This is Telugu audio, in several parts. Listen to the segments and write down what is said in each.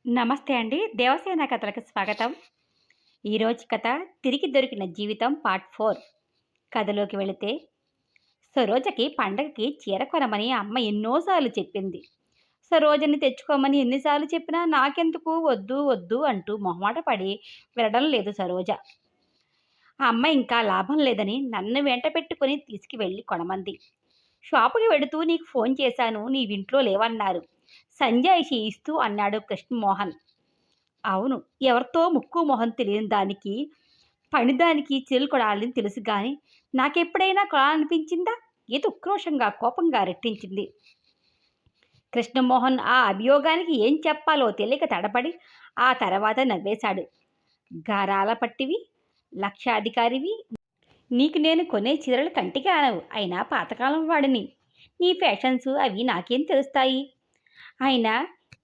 నమస్తే అండి. దేవసేన కథలకు స్వాగతం. ఈరోజు కథ 'తిరిగి దొరికిన జీవితం' పార్ట్ 4. కథలోకి వెళితే, సరోజకి పండగకి చీర కొనమని అమ్మ ఎన్నోసార్లు చెప్పింది. సరోజని తెచ్చుకోమని ఎన్నిసార్లు చెప్పినా నాకెందుకు వద్దు వద్దు అంటూ మొహమాట పడి వెళ్ళడం లేదు సరోజ. ఆ అమ్మ ఇంకా లాభం లేదని నన్ను వెంట పెట్టుకుని తీసుకువెళ్ళి కొనమంది. షాపుకి వెడుతూ నీకు ఫోన్ చేశాను, నీవింట్లో లేవన్నారు. సంజాయిషి ఇస్తూ అన్నాడు కృష్ణమోహన్. అవును. ఎవరితో ముక్కు మొహం తెలియని దానికి, పనిదానికి చీరలు కొనాలని తెలుసు గాని, నాకెప్పుడైనా కొనాలనిపించిందా? గీత ఉక్రోషంగా, కోపంగా రెట్టించింది. కృష్ణమోహన్ ఆ అభియోగానికి ఏం చెప్పాలో తెలియక తడబడి, ఆ తర్వాత నవ్వేశాడు. గారాల పట్టివి, లక్షాధికారివి, నీకు నేను కొనే చీరలు కంటికి ఆనవు. అయినా పాతకాలం వాడిని. నీ ఫ్యాషన్స్ అవి నాకేం తెలుస్తాయి? అయినా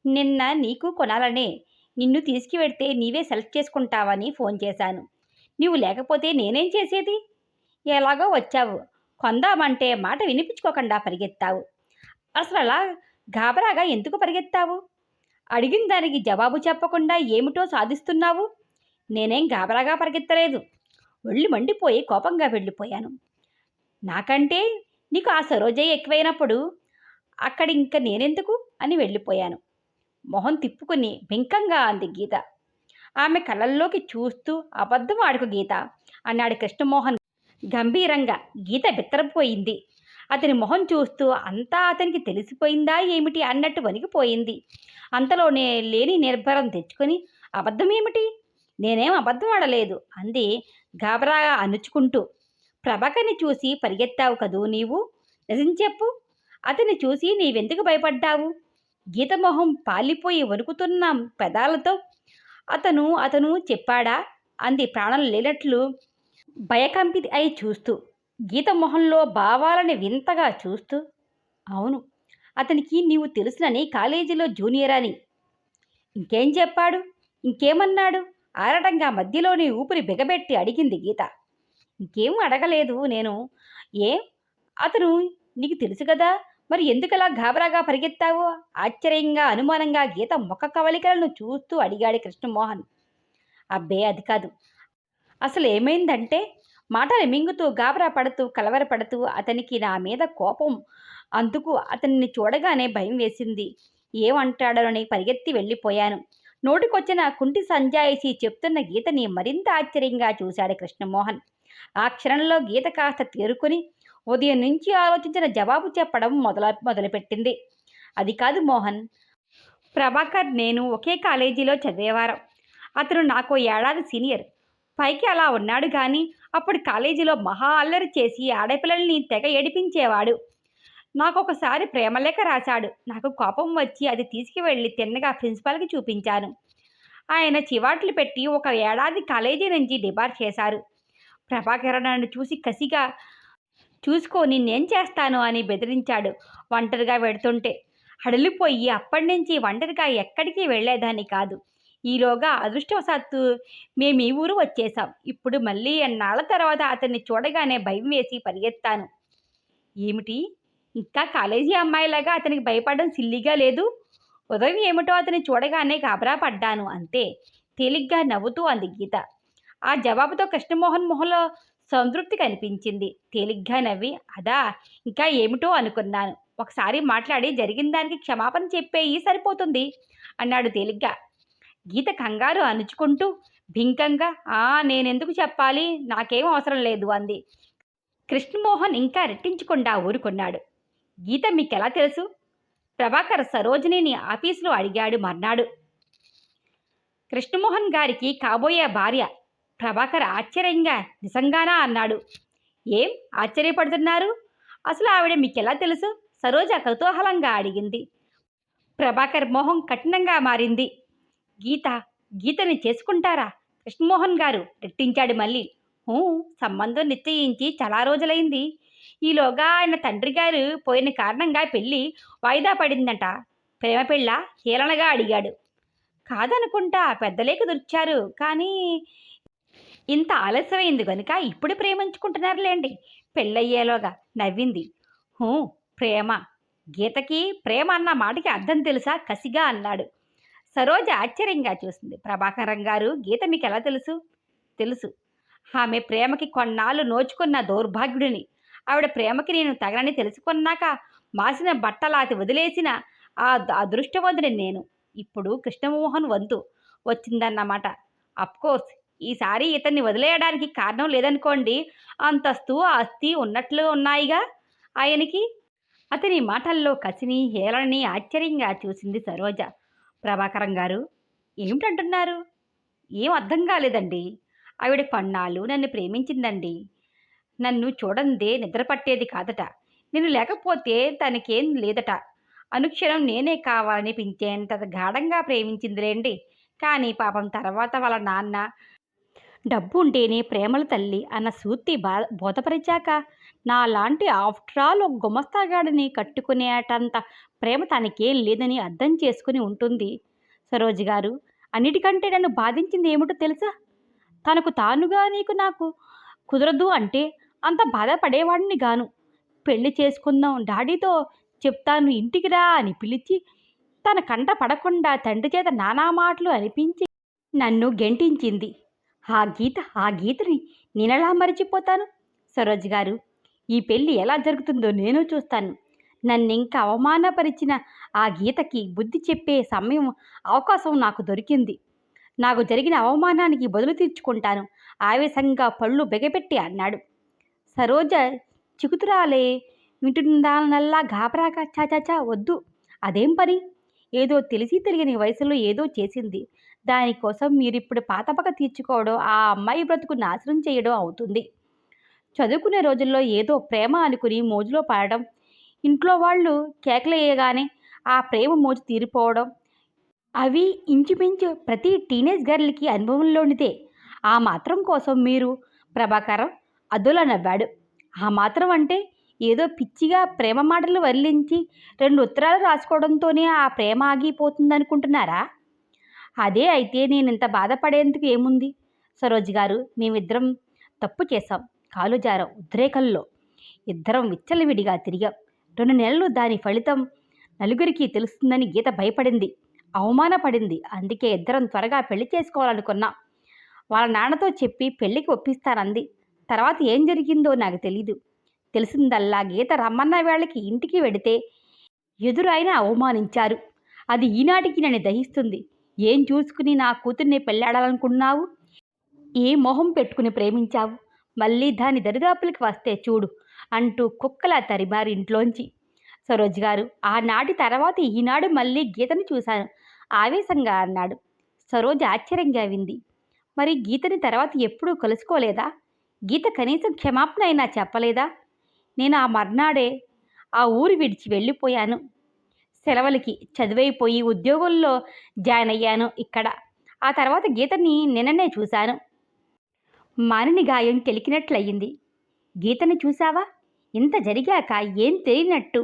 నిన్న నీకు కొనాలనే, నిన్ను తీసుకువెడితే నీవే సెలెక్ట్ చేసుకుంటావని ఫోన్ చేశాను. నీవు లేకపోతే నేనేం చేసేది? ఎలాగో వచ్చావు. కొందామంటే మాట వినిపించుకోకుండా పరిగెత్తావు. అసలు అలా గాబరాగా ఎందుకు పరిగెత్తావు? అడిగిన దానికి జవాబు చెప్పకుండా ఏమిటో సాధిస్తున్నావు? నేనేం గాబరాగా పరిగెత్తలేదు. ఒళ్ళు మండిపోయి కోపంగా వెళ్ళిపోయాను. నాకంటే నీకు ఆ సరోజయ్య ఎక్కువైనప్పుడు అక్కడ ఇంక నేనెందుకు అని వెళ్ళిపోయాను. మొహం తిప్పుకుని బింకంగా అంది గీత. ఆమె కళ్ళల్లోకి చూస్తూ అబద్ధం ఆడుకు గీత అన్నాడు కృష్ణమోహన్ గంభీరంగా. గీత బిత్తరపోయింది. అతని మొహం చూస్తూ అంతా అతనికి తెలిసిపోయిందా ఏమిటి అన్నట్టు వణికిపోయింది. అంతలోనే లేని నిర్భరం తెచ్చుకొని, అబద్ధమేమిటి? నేనేం అబద్ధం ఆడలేదు అంది గాబరాగా అణుచుకుంటూ. ప్రభాకర్ని చూసి పరిగెత్తావు కదూ నీవు? నిజం చెప్పు. అతన్ని చూసి నీవెందుకు భయపడ్డావు? గీతమొహం పాలిపోయి వణుకుతున్న పెదాలతో. అతను అతను చెప్పాడా అంది ప్రాణం లేనట్లు భయకంపితి అయి చూస్తూ. గీత మొహంలో భావాలని వింతగా చూస్తూ. అవును, అతనికి నీవు తెలుసునని, కాలేజీలో జూనియర్ అని. ఇంకేం చెప్పాడు? ఇంకేమన్నాడు? ఆరటంగా మధ్యలోని ఊపిరి బిగబెట్టి అడిగింది గీత. ఇంకేం అడగలేదు నేను. ఏం? అతను నీకు తెలుసు కదా, మరి ఎందుకలా గాబరాగా పరిగెత్తావు? ఆశ్చర్యంగా, అనుమానంగా గీత ముఖ కవలికలను చూస్తూ అడిగాడు కృష్ణమోహన్. అబ్బే అది కాదు. అసలు ఏమైందంటే, మాటలు మింగుతూ, గాబరా పడుతూ, కలవరపడుతూ అతనికి నా మీద కోపం. అందుకు అతన్ని చూడగానే భయం వేసింది. ఏమంటాడోనని పరిగెత్తి వెళ్ళిపోయాను. నోటికొచ్చిన కుంటి సంజాయిషి చెప్తున్న గీతని మరింత ఆశ్చర్యంగా చూశాడు కృష్ణమోహన్. ఆ క్షణంలో గీత కాస్త తేరుకుని ఉదయం నుంచి ఆలోచించిన జవాబు చెప్పడం మొదలుపెట్టింది. అది కాదు మోహన్. ప్రభాకర్ నేను ఒకే కాలేజీలో చదివేవారం. అతను నాకు ఏడాది సీనియర్. పైకి అలా ఉన్నాడు కానీ అప్పుడు కాలేజీలో మహా అల్లరి చేసి ఆడపిల్లల్ని తెగ ఏడిపించేవాడు. నాకొకసారి ప్రేమలేఖ రాశాడు. నాకు కోపం వచ్చి అది తీసుకువెళ్ళి తిన్నగా ప్రిన్సిపాల్కి చూపించాను. ఆయన చివాట్లు పెట్టి ఒక ఏడాది కాలేజీ నుంచి డిబార్ చేశారు. ప్రభాకర్ నన్ను చూసి కసిగా చూసుకో నిన్నేం చేస్తాను అని బెదిరించాడు. ఒంటరిగా వెడుతుంటే హడలిపోయి అప్పటినుంచి ఒంటరిగా ఎక్కడికి వెళ్ళేదాన్ని కాదు. ఈలోగా అదృష్టవశాత్తు మేము ఈ ఊరు వచ్చేసాం. ఇప్పుడు మళ్ళీ ఎన్నాళ్ల తర్వాత అతన్ని చూడగానే భయం వేసి పరిగెత్తాను. ఏమిటి? ఇంకా కాలేజీ అమ్మాయిలాగా అతనికి భయపడడం సిల్లిగా లేదు? ఉదయం ఏమిటో అతన్ని చూడగానే గాబరా పడ్డాను అంతే. తేలిగ్గా నవ్వుతూ అంది గీత. ఆ జవాబుతో కృష్ణమోహన్ మొహంలో సంతృప్తి కనిపించింది. తేలిగ్గా నవ్వి, అదా, ఇంకా ఏమిటో అనుకున్నాను. ఒకసారి మాట్లాడి జరిగిన దానికి క్షమాపణ చెప్పేయి సరిపోతుంది అన్నాడు తేలిగ్గా. గీత కంగారు అణుచుకుంటూ భింకంగా, నేనెందుకు చెప్పాలి, నాకేం అవసరం లేదు అంది. కృష్ణమోహన్ ఇంకా రెట్టించకుండా ఊరుకున్నాడు. గీత మీకెలా తెలుసు? ప్రభాకర్ సరోజినిని ఆఫీసులో అడిగాడు మర్నాడు. కృష్ణమోహన్ గారికి కాబోయే భార్య. ప్రభాకర్ ఆశ్చర్యంగా, నిజంగానా అన్నాడు. ఏం ఆశ్చర్యపడుతున్నారు? అసలు ఆవిడ మీకెలా తెలుసు? సరోజ కుతూహలంగా అడిగింది. ప్రభాకర్ మొహం కఠినంగా మారింది. గీతని చేసుకుంటారా కృష్ణమోహన్ గారు? రెట్టించాడు మళ్ళీ. సంబంధం నిశ్చయించి చాలా రోజులైంది. ఈలోగా ఆయన తండ్రి గారు పోయిన కారణంగా పెళ్ళి వాయిదా పడిందట. ప్రేమ పెళ్ళ హేళనగా అడిగాడు. కాదనుకుంటా, పెద్దలే కుదిర్చారు. కానీ ఇంత ఆలస్యమైంది గనుక ఇప్పుడు ప్రేమించుకుంటున్నారులేండి పెళ్ళయ్యేలోగా నవ్వింది. ప్రేమ. గీతకి ప్రేమ అన్న మాటకి అర్థం తెలుసా? కసిగా అన్నాడు. సరోజ ఆశ్చర్యంగా చూసింది. ప్రభాకరం గారు, గీత మీకెలా తెలుసు? తెలుసు. ఆమె ప్రేమకి కొన్నాళ్ళు నోచుకున్న దౌర్భాగ్యుడిని. ఆవిడ ప్రేమకి నేను తగనని తెలుసుకున్నాక మాసిన బట్టలాతి వదిలేసిన అదృష్టవంతుడిని నేను. ఇప్పుడు కృష్ణమోహన్ వంతు వచ్చిందన్నమాట. అఫ్కోర్స్ ఈసారి ఇతన్ని వదిలేయడానికి కారణం లేదనుకోండి. అంతస్తు, ఆస్తి ఉన్నట్లు ఉన్నాయిగా ఆయనకి. అతని మాటల్లో కసిని, హేళనని ఆశ్చర్యంగా చూసింది సరోజ. ప్రభాకరం గారు, ఏమిటంటున్నారు? ఏం అర్థం కాలేదండి. ఆవిడ కొన్నాళ్ళు నన్ను ప్రేమించిందండి. నన్ను చూడందే నిద్ర పట్టేది కాదట. నేను లేకపోతే తనకేం లేదట. అనుక్షణం నేనే కావాలనిపించేంత గాఢంగా ప్రేమించిందిలేండి. కానీ పాపం తర్వాత వాళ్ళ నాన్న డబ్బు ఉంటేనే ప్రేమల తల్లి అన్న సూక్తి బోధపరిచాక నాలాంటి ఆఫ్టర్ ఆల్ ఒక గుమస్తాగాడిని కట్టుకునేటంత ప్రేమ తనకేం లేదని అర్థం చేసుకుని ఉంటుంది. సరోజ గారు, అన్నిటికంటే నన్ను బాధించింది ఏమిటో తెలుసా? తనకు తానుగా నీకు నాకు కుదరదు అంటే అంత బాధపడేవాడిని గాను. పెళ్లి చేసుకుందాం, డాడీతో చెప్తాను ఇంటికి రా అని పిలిచి తన కంట పడకుండా తండ్రి చేత నానా మాటలు అనిపించి నన్ను గెంటించింది. ఆ గీతని నేనెలా మరిచిపోతాను? సరోజ్ గారు, ఈ పెళ్ళి ఎలా జరుగుతుందో నేను చూస్తాను. నన్నింకా అవమానపరిచిన ఆ గీతకి బుద్ధి చెప్పే సమయం, అవకాశం నాకు దొరికింది. నాకు జరిగిన అవమానానికి బదులు తీర్చుకుంటాను ఆవేశంగా పళ్ళు బెగపెట్టి అన్నాడు. సరోజ చికుతురాలే వింటుందానల్లా గాబరాగా చాచాచా వద్దు, అదేం పని? ఏదో తెలిసి తెలియని వయసులో ఏదో చేసింది. దానికోసం మీరిప్పుడు పాతపక తీర్చుకోవడం ఆ అమ్మాయి బ్రతుకు నాశనం చేయడం అవుతుంది. చదువుకునే రోజుల్లో ఏదో ప్రేమ అనుకుని మోజులో పడడం, ఇంట్లో వాళ్ళు కేకలేయగానే ఆ ప్రేమ మోజు తీరిపోవడం, అవి ఇంచుమించు ప్రతి టీనేజ్ గర్ల్కి అనుభవంలోనిదే. ఆ మాత్రం కోసం మీరు ప్రభాకరం అదులా నవ్వాడు. ఆ మాత్రం అంటే ఏదో పిచ్చిగా ప్రేమ మాటలు వర్లించి 2 ఉత్తరాలు రాసుకోవడంతోనే ఆ ప్రేమ ఆగిపోతుందనుకుంటున్నారా? అదే అయితే నేనింత బాధపడేందుకు ఏముంది? సరోజ్ గారు, మేమిద్దరం తప్పు చేశాం, కాలు జారాం ఉద్రేకంలో. ఇద్దరం విచ్చలవిడిగా తిరిగాం. 2 నెలలు దాని ఫలితం నలుగురికి తెలుస్తుందని గీత భయపడింది, అవమానపడింది. అందుకే ఇద్దరం త్వరగా పెళ్లి చేసుకోవాలనుకున్నాం. వాళ్ళ నాన్నతో చెప్పి పెళ్లికి ఒప్పిస్తానంది. తర్వాత ఏం జరిగిందో నాకు తెలీదు. తెలిసిందల్లా గీత రమ్మన్న వేళకి ఇంటికి వెడితే ఎదురైనా అవమానించారు. అది ఈనాటికి నన్ను దహిస్తుంది. ఏం చూసుకుని నా కూతుర్ని పెళ్ళాడాలనుకున్నావు? ఏ మొహం పెట్టుకుని ప్రేమించావు? మళ్ళీ దాని దరిదాపులకి వస్తే చూడు అంటూ కుక్కలా తరిమారు ఇంట్లోంచి. సరోజ్ గారు, ఆనాటి తర్వాత ఈనాడు మళ్ళీ గీతని చూశాను ఆవేశంగా అన్నాడు. సరోజ ఆశ్చర్యంగా వింది. మరి గీతని తర్వాత ఎప్పుడూ కలుసుకోలేదా? గీత కనీసం క్షమాపణ అయినా చెప్పలేదా? నేను ఆ మర్నాడే ఆ ఊరు విడిచి వెళ్ళిపోయాను. సెలవులకి చదువైపోయి ఉద్యోగంలో జాయిన్ అయ్యాను ఇక్కడ. ఆ తర్వాత గీతని నిన్ననే చూశాను. మానిని గాయం కెలికినట్లయింది. గీతని చూశావా? ఇంత జరిగాక ఏం తెలియనట్టు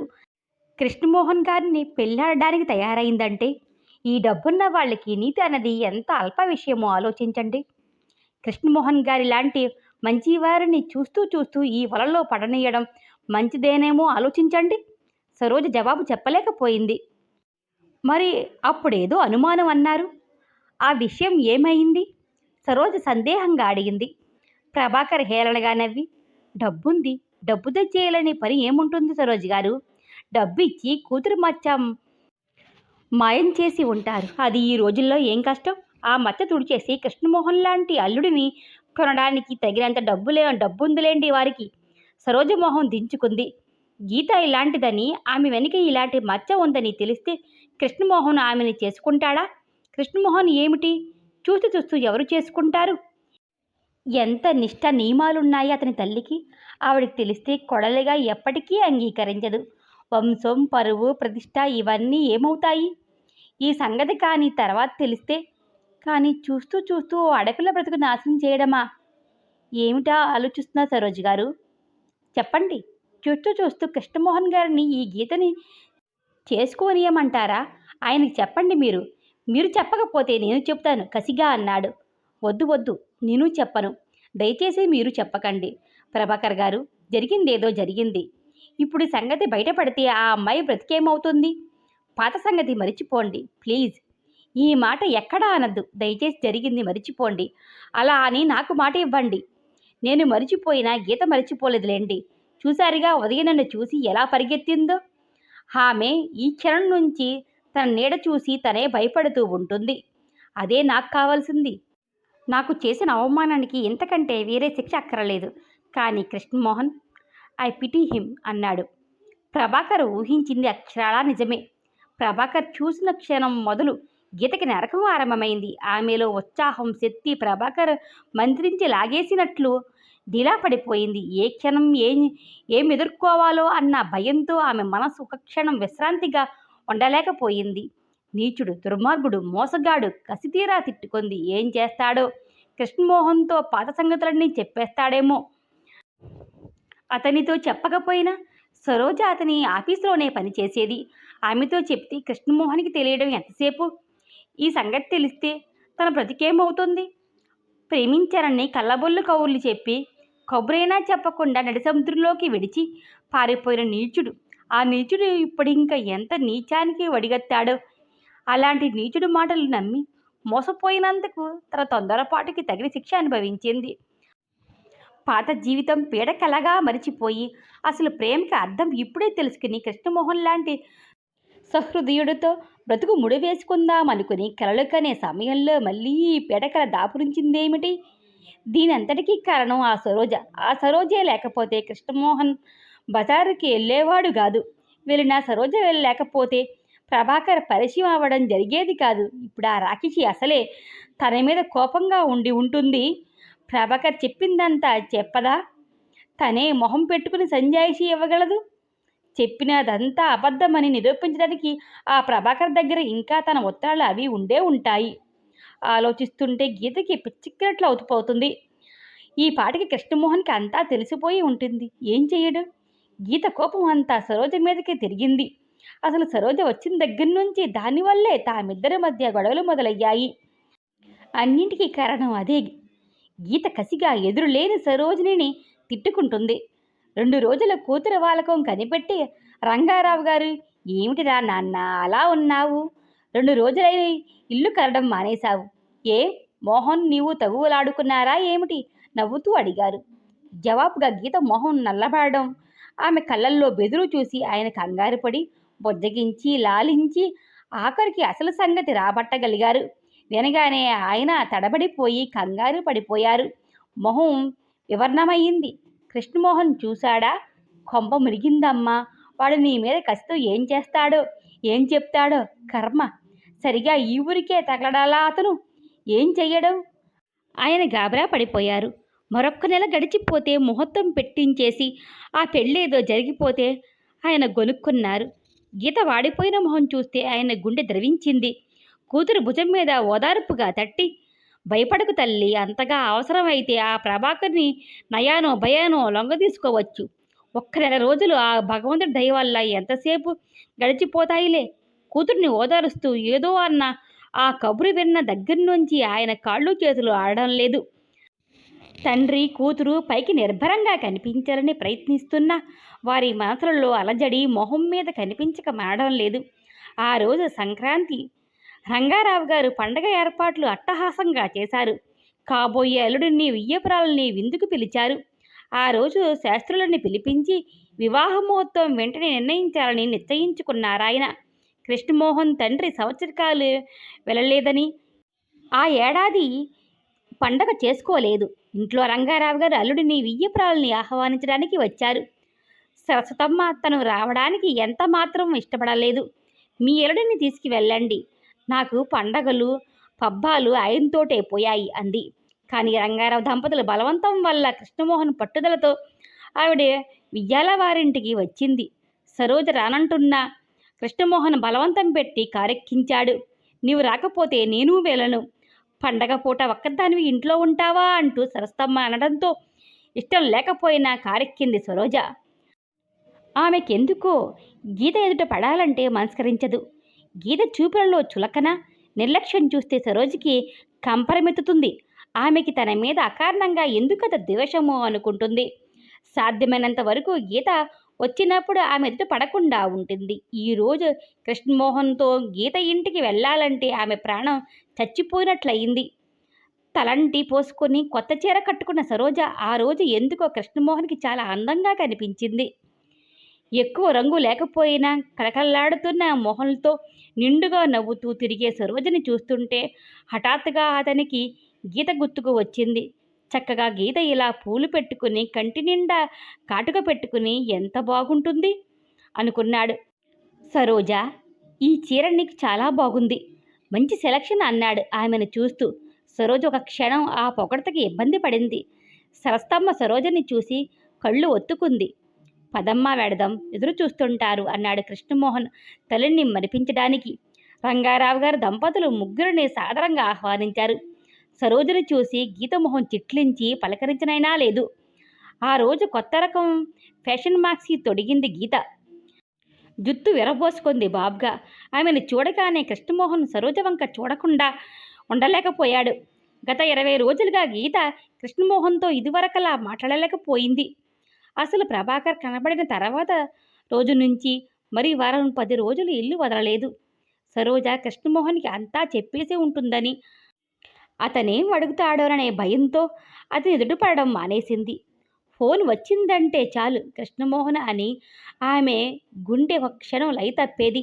కృష్ణమోహన్ గారిని పెళ్ళాడడానికి తయారైందంటే ఈ డబ్బున్న వాళ్ళకి నీతి అన్నది ఎంత అల్ప విషయమో ఆలోచించండి. కృష్ణమోహన్ గారి లాంటి మంచివారిని చూస్తూ చూస్తూ ఈ వలలో పడనీయడం మంచిదేనేమో ఆలోచించండి. సరోజ జవాబు చెప్పలేకపోయింది. మరి అప్పుడేదో అనుమానం అన్నారు, ఆ విషయం ఏమైంది? సరోజ సందేహంగా అడిగింది. ప్రభాకర్ హేళనగా నవ్వి, డబ్బుంది, డబ్బు తెచ్చేయాలని పని ఏముంటుంది సరోజ్ గారు? డబ్బు ఇచ్చి కూతురు మచ్చ మాయం చేసి ఉంటారు. అది ఈ రోజుల్లో ఏం కష్టం? ఆ మచ్చ తుడిచేసి కృష్ణమోహన్ లాంటి అల్లుడిని కొనడానికి తగినంత డబ్బుందిలేండి వారికి. సరోజ మొహం దించుకుంది. గీత ఇలాంటిదని, ఆమె వెనుక ఇలాంటి మచ్చ ఉందని తెలిస్తే కృష్ణమోహన్ ఆమెని చేసుకుంటాడా? కృష్ణమోహన్ ఏమిటి? చూస్తూ చూస్తూ ఎవరు చేసుకుంటారు? ఎంత నిష్ఠ నియమాలున్నాయి అతని తల్లికి. ఆవిడికి తెలిస్తే కొడలిగా ఎప్పటికీ అంగీకరించదు. వంశం, పరువు, ప్రతిష్ట ఇవన్నీ ఏమవుతాయి? ఈ సంగతి కానీ తర్వాత తెలిస్తే. కానీ చూస్తూ చూస్తూ ఆడపిల్ల బ్రతుకు నాశనం చేయడమా? ఏమిటా ఆలోచిస్తున్నా సరోజ్ గారు? చెప్పండి. చూస్తూ చూస్తూ కృష్ణమోహన్ గారిని ఈ గీతని చేసుకోనియమంటారా? ఆయనకి చెప్పండి మీరు. మీరు చెప్పకపోతే నేను చెప్తాను కసిగా అన్నాడు. వద్దు వద్దు, నేను చెప్పను. దయచేసి మీరు చెప్పకండి. ప్రభాకర్ గారు, జరిగిందేదో జరిగింది. ఇప్పుడు సంగతి బయటపడితే ఆ అమ్మాయి బ్రతికేమవుతుంది? పాత సంగతి మరిచిపోండి ప్లీజ్. ఈ మాట ఎక్కడా అనద్దు. దయచేసి జరిగింది మరిచిపోండి. అలా అని నాకు మాట ఇవ్వండి. నేను మరిచిపోయినా గీత మరిచిపోలేదులేండి. చూశారుగా ఉదయం నన్ను చూసి ఎలా పరిగెత్తిందో. ఆమె ఈ క్షణం నుంచి తన నీడ చూసి తనే భయపడుతూ ఉంటుంది. అదే నాకు కావాల్సింది. నాకు చేసిన అవమానానికి ఇంతకంటే వేరే శిక్ష అక్కరలేదు. కానీ కృష్ణమోహన్, ఐ పిటీ హిమ్ అన్నాడు. ప్రభాకర్ ఊహించింది అక్షరాలా నిజమే. ప్రభాకర్ చూసిన క్షణం మొదలు గీతకి నరకం ఆరంభమైంది. ఆమెలో ఉత్సాహం, శక్తి ప్రభాకర్ మంత్రించి లాగేసినట్లు ఢీలా పడిపోయింది. ఏ క్షణం ఏం ఎదుర్కోవాలో అన్న భయంతో ఆమె మనసు ఒక క్షణం విశ్రాంతిగా ఉండలేకపోయింది. నీచుడు, దుర్మార్గుడు, మోసగాడు కసితీరా తిట్టుకుంది. ఏం చేస్తాడో? కృష్ణమోహన్తో పాత సంగతులన్నీ చెప్పేస్తాడేమో. అతనితో చెప్పకపోయినా సరోజ అతని ఆఫీసులోనే పనిచేసేది. ఆమెతో చెప్తే కృష్ణమోహన్కి తెలియడం ఎంతసేపు? ఈ సంగతి తెలిస్తే తన బ్రతికేమవుతుంది? ప్రేమించారని కళ్ళబొల్లు కౌర్లు చెప్పి కబురైనా చెప్పకుండా నడిసముద్రంలోకి విడిచి పారిపోయిన నీచుడు. ఆ నీచుడు ఇప్పుడింక ఎంత నీచానికి వడిగట్టాడో. అలాంటి నీచుడు మాటలు నమ్మి మోసపోయినందుకు తన తొందరపాటుకి తగిన శిక్ష అనుభవించింది. పాత జీవితం పీడకలగా మరిచిపోయి అసలు ప్రేమకి అర్థం ఇప్పుడే తెలుసుకుని కృష్ణమోహన్ లాంటి సహృదయుడితో బ్రతుకు ముడివేసుకుందామనుకుని కలలు కనే సమయంలో మళ్ళీ ఈ పీడకల దాపురించిందేమిటి? దీనంతటికీ కారణం ఆ సరోజ. ఆ సరోజే లేకపోతే కృష్ణమోహన్ బజారుకి వెళ్ళేవాడు కాదు. వెళ్ళిన సరోజ లేకపోతే ప్రభాకర్ పరిచయం అవ్వడం జరిగేది కాదు. ఇప్పుడు ఆ రాక్షసి అసలే తన మీద కోపంగా ఉండి ఉంటుంది. ప్రభాకర్ చెప్పిందంతా చెప్పదా? తనే మొహం పెట్టుకుని సంజాయిషి ఇవ్వగలదు. చెప్పినదంతా అబద్ధమని నిరూపించడానికి ఆ ప్రభాకర్ దగ్గర ఇంకా తన ఉత్తరాలు అవి ఉండే ఉంటాయి. ఆలోచిస్తుంటే గీతకి పిచ్చిక్కినట్లు అవుతుపోతుంది. ఈ పాటికి కృష్ణమోహన్కి అంతా తెలిసిపోయి ఉంటుంది. ఏం చెయ్యడు? గీత కోపం అంతా సరోజ మీదకి తిరిగింది. అసలు సరోజ వచ్చిన దగ్గర నుంచి దానివల్లే తామిద్దరి మధ్య గొడవలు మొదలయ్యాయి. అన్నింటికీ కారణం అదే. గీత కసిగా ఎదురులేని సరోజిని తిట్టుకుంటుంది. 2 రోజుల కూతురు వాలకం కనిపెట్టి, రంగారావు గారు, ఏమిటిరా నాన్న అలా ఉన్నావు? 2 రోజులైన ఇల్లు కరడం మానేశావు. ఏ మోహన్ నీవు తగువలాడుకున్నారా ఏమిటి? నవ్వుతూ అడిగారు. జవాబుగా గీత మొహం నల్లబడడం, ఆమె కళ్ళల్లో బెదురు చూసి ఆయన కంగారు పడి బొజ్జగించి లాలించి ఆఖరికి అసలు సంగతి రాబట్టగలిగారు. వినగానే ఆయన తడబడిపోయి కంగారు పడిపోయారు. మొహం వివర్ణమయ్యింది. కృష్ణమోహన్ చూశాడా? కొంప మురిగిందమ్మా. వాడు నీ మీద కసితో ఏం చేస్తాడో, ఏం చెప్తాడో కర్మ. సరిగా ఈ ఊరికే తగలడాలా అతను? ఏం చెయ్యడం? ఆయన గాబరా పడిపోయారు. మరొక్క నెల గడిచిపోతే ముహూర్తం పెట్టించేసి ఆ పెళ్ళేదో జరిగిపోతే ఆయన గొనుక్కున్నారు. గీత వాడిపోయిన మొహం చూస్తే ఆయన గుండె ద్రవించింది. కూతురు భుజం మీద ఓదార్పుగా తట్టి, భయపడకు తల్లి, అంతగా అవసరమైతే ఆ ప్రభాకర్ని నయానో భయానో లొంగదీసుకోవచ్చు. ఒక్క నెల రోజులు ఆ భగవంతుడి దయ వల్ల ఎంతసేపు గడిచిపోతాయిలే. కూతుర్ని ఓదారుస్తూ ఏదో అన్న ఆ కబురు విన్న దగ్గర నుంచి ఆయన కాళ్ళు చేతులు ఆడడం లేదు. తండ్రి కూతురు పైకి నిర్భరంగా కనిపించాలని ప్రయత్నిస్తున్నా వారి మనసులలో అలజడి మొహం మీద కనిపించక మారడం లేదు. ఆ రోజు సంక్రాంతి. రంగారావు గారు పండగ ఏర్పాట్లు అట్టహాసంగా చేశారు. కాబోయే అల్లుడిని వియ్యపురాలని విందుకు పిలిచారు. ఆ రోజు శాస్త్రులని పిలిపించి వివాహ మహోత్సవం వెంటనే నిర్ణయించాలని నిశ్చయించుకున్నారాయన. కృష్ణమోహన్ తండ్రి సంవత్సరకాలు వెళ్ళలేదని ఆ ఏడాది పండగ చేసుకోలేదు. ఇంట్లో రంగారావు గారు అల్లుడిని వియ్యపురాలని ఆహ్వానించడానికి వచ్చారు. సరస్వతమ్మ తను రావడానికి ఎంత మాత్రం ఇష్టపడలేదు. మీ అల్లుడిని తీసుకువెళ్ళండి, నాకు పండగలు పబ్బాలు ఆయనతోటే పోయాయి అంది. కానీ రంగారావు దంపతుల బలవంతం వల్ల కృష్ణమోహన్ పట్టుదలతో ఆవిడ వియ్యాల వారింటికి వచ్చింది. సరోజ రానంటున్నా కృష్ణమోహన్ బలవంతం పెట్టి కారెక్కించాడు. నీవు రాకపోతే నేను వెళ్ళను. పండగ పూట ఒక్కదానివి ఇంట్లో ఉంటావా అంటూ సరస్తమ్మ అనడంతో ఇష్టం లేకపోయినా కారెక్కింది సరోజ. ఆమెకెందుకో గీత ఎదుట పడాలంటే మనస్కరించదు. గీత చూపులలో చులకన, నిర్లక్ష్యం చూస్తే సరోజకి కంపరమెత్తుతుంది. ఆమెకి తన మీద అకారణంగా ఎందుకంత ద్వేషమో అనుకుంటుంది. సాధ్యమైనంత వరకు గీత వచ్చినప్పుడు ఆమె ఎదుట పడకుండా ఉంటుంది. ఈరోజు కృష్ణమోహన్తో గీత ఇంటికి వెళ్ళాలంటే ఆమె ప్రాణం చచ్చిపోయినట్లయింది. తలంటి పోసుకొని కొత్త చీర కట్టుకున్న సరోజ ఆ రోజు ఎందుకో కృష్ణమోహన్కి చాలా అందంగా కనిపించింది. ఎక్కువ రంగు లేకపోయినా కళకళలాడుతున్న మొహంతో నిండుగా నవ్వుతూ తిరిగే సరోజని చూస్తుంటే హఠాత్తుగా అతనికి గీత గుర్తుకు వచ్చింది. చక్కగా గీత ఇలా పూలు పెట్టుకుని కంటి నిండా కాటుక పెట్టుకుని ఎంత బాగుంటుంది అనుకున్నాడు. సరోజ, ఈ చీర నీకు చాలా బాగుంది, మంచి సెలక్షన్ అన్నాడు ఆమెను చూస్తూ. సరోజ ఒక క్షణం ఆ పొగడతకి ఇబ్బంది పడింది. సరస్తమ్మ సరోజని చూసి కళ్ళు ఒత్తుకుంది. పదమ్మా వెడదాం, ఎదురు చూస్తుంటారు అన్నాడు కృష్ణమోహన్ తల్లిని మరిపించడానికి. రంగారావు గారు దంపతులు ముగ్గురిని సాదరంగా ఆహ్వానించారు. సరోజని చూసి గీతమోహం చిట్లించి పలకరించనైనా లేదు. ఆ రోజు కొత్త రకం ఫ్యాషన్ మాక్సీ తొడిగింది గీత. జుత్తు విరబోసుకుంది బాబ్గా. ఆమెను చూడగానే కృష్ణమోహన్ సరోజ వంక చూడకుండా ఉండలేకపోయాడు. గత 20 రోజులుగా గీత కృష్ణమోహన్తో ఇదివరకలా మాట్లాడలేకపోయింది. అసలు ప్రభాకర్ కనబడిన తర్వాత రోజు నుంచి మరి వారం 10 రోజులు ఇల్లు వదలలేదు. సరోజ కృష్ణమోహన్కి అంతా చెప్పేసి ఉంటుందని, అతనేం అడుగుతాడోననే భయంతో అతని ఎదుటిపడడం మానేసింది. ఫోన్ వచ్చిందంటే చాలు కృష్ణమోహన్ అని ఆమె గుండె ఒక క్షణం లయ తప్పేది.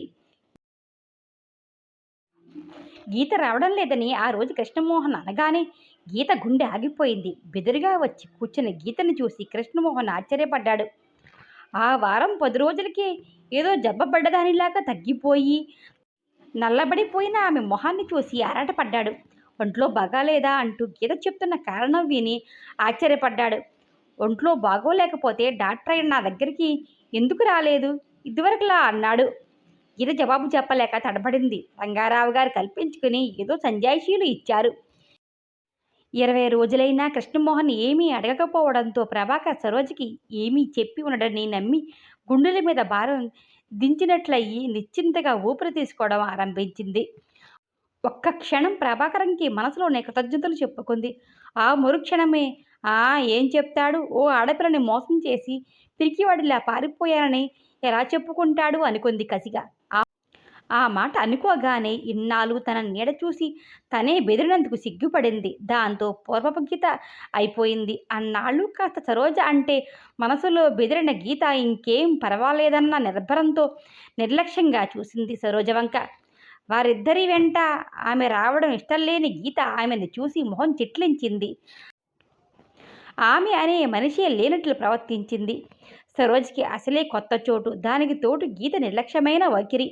గీత రావడం లేదని ఆ రోజు కృష్ణమోహన్ అనగానే గీత గుండె ఆగిపోయింది. బెదురుగా వచ్చి కూర్చున్న గీతని చూసి కృష్ణమోహన్ ఆశ్చర్యపడ్డాడు. ఆ వారం 10 రోజులకి ఏదో జబ్బపడ్డదానిలాగా తగ్గిపోయి నల్లబడిపోయిన ఆమె మొహాన్ని చూసి ఆరాటపడ్డాడు. ఒంట్లో బాగాలేదా అంటూ గీత చెప్తున్న కారణం విని ఆశ్చర్యపడ్డాడు. ఒంట్లో బాగోలేకపోతే డాక్టర్ అయిన నా దగ్గరికి ఎందుకు రాలేదు ఇదివరకులా అన్నాడు. గీత జవాబు చెప్పలేక తడబడింది. రంగారావు గారు కల్పించుకుని ఏదో సంజాయిషీలు ఇచ్చారు. 20 రోజులైనా కృష్ణమోహన్ ఏమీ అడగకపోవడంతో ప్రభాకర్ సరోజకి ఏమీ చెప్పి ఉండడని నమ్మి గుండెల మీద భారం దించినట్లయి నిశ్చింతగా ఊపిరి తీసుకోవడం ఆరంభించింది. ఒక్క క్షణం ప్రభాకరంకి మనసులోనే కృతజ్ఞతలు చెప్పుకుంది. ఆ మరుక్షణమే ఏం చెప్తాడు, ఓ ఆడపిల్లని మోసం చేసి పిరికివాడిలా పారిపోయానని ఎలా చెప్పుకుంటాడు అనుకుంది కసిగా. ఆ మాట అనుకోగానే ఇన్నాళ్ళు తన నీడ చూసి తనే బెదిరినందుకు సిగ్గుపడింది. దాంతో పూర్వపు గీత అయిపోయింది. అన్నాళ్ళు కాస్త సరోజ అంటే మనసులో బెదిరిన గీత ఇంకేం పర్వాలేదన్న నిర్భరంతో నిర్లక్ష్యంగా చూసింది సరోజ వంక. వారిద్దరి వెంట ఆమె రావడం ఇష్టం లేని గీత ఆమెను చూసి మొహం చిట్లించింది. ఆమె అనే మనిషే లేనట్లు ప్రవర్తించింది. సరోజకి అసలే కొత్త చోటు, దానికి తోడు గీత నిర్లక్ష్యమైన వైఖరి.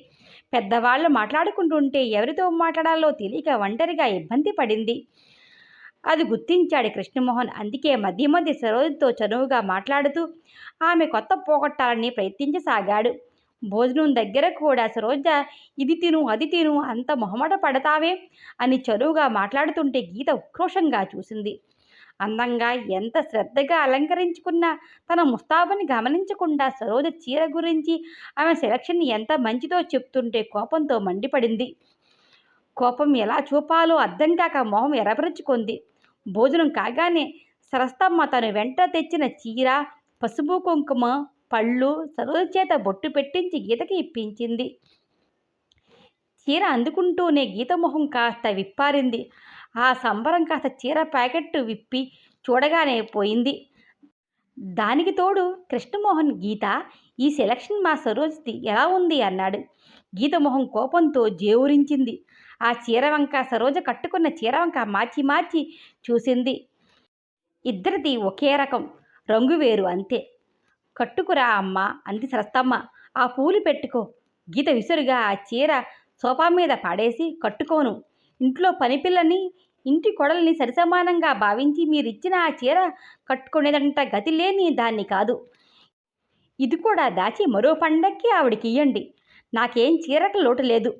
పెద్దవాళ్ళు మాట్లాడుకుంటుంటే ఎవరితో మాట్లాడాలో తెలియక ఒంటరిగా ఇబ్బంది పడింది. అది గుర్తించాడు కృష్ణమోహన్. అందుకే మధ్య మధ్య సరోజతో చనువుగా మాట్లాడుతూ ఆమె కొత్త పోగొట్టాలని ప్రయత్నించసాగాడు. భోజనం దగ్గర కూడా సరోజ ఇది తిను అది తిను అంత మొహమాట పడతావే అని చనువుగా మాట్లాడుతుంటే గీత ఉక్రోషంగా చూసింది. అందంగా ఎంత శ్రద్ధగా అలంకరించుకున్నా తన ముస్తాబుని గమనించకుండా సరోజ చీర గురించి ఆమె సెలక్షన్ ఎంత మంచిదో చెప్తుంటే కోపంతో మండిపడింది. కోపం ఎలా చూపాలో అర్థం కాక మొహం ఎర్రపరుచుకుంది. భోజనం కాగానే సరస్తమ్మ తను వెంట తెచ్చిన చీర, పసుపు కుంకుమ, పళ్ళు సరోజ చేత బొట్టు పెట్టించి గీతకి ఇప్పించింది. చీర అందుకుంటూనే గీత మొహం కాస్త విప్పారింది. ఆ సంబరం కాస్త చీర ప్యాకెట్టు విప్పి చూడగానే పోయింది. దానికి తోడు కృష్ణమోహన్, గీత, ఈ సెలక్షన్ మా సరోజ్ది ఎలా ఉంది అన్నాడు. గీత మొహం కోపంతో జేవురించింది. ఆ చీర వంక సరోజ కట్టుకున్న చీర వంక మార్చి మార్చి చూసింది. ఇద్దరిది ఒకే రకం, రంగు వేరు అంతే. కట్టుకురా అమ్మా అంది సరస్తమ్మ. ఆ పూలు పెట్టుకో. గీత విసురుగా ఆ చీర సోఫా మీద పాడేసి, కట్టుకోను, ఇంట్లో పనిపిల్లని ఇంటి కొడల్ని సరిసమానంగా భావించి మీరిచ్చిన ఆ చీర కట్టుకునేదంట గతి లేని దాన్ని కాదు. ఇది కూడా దాచి మరో పండక్కి ఆవిడికి ఇయ్యండి, నాకేం చీరకు లోటు లేదు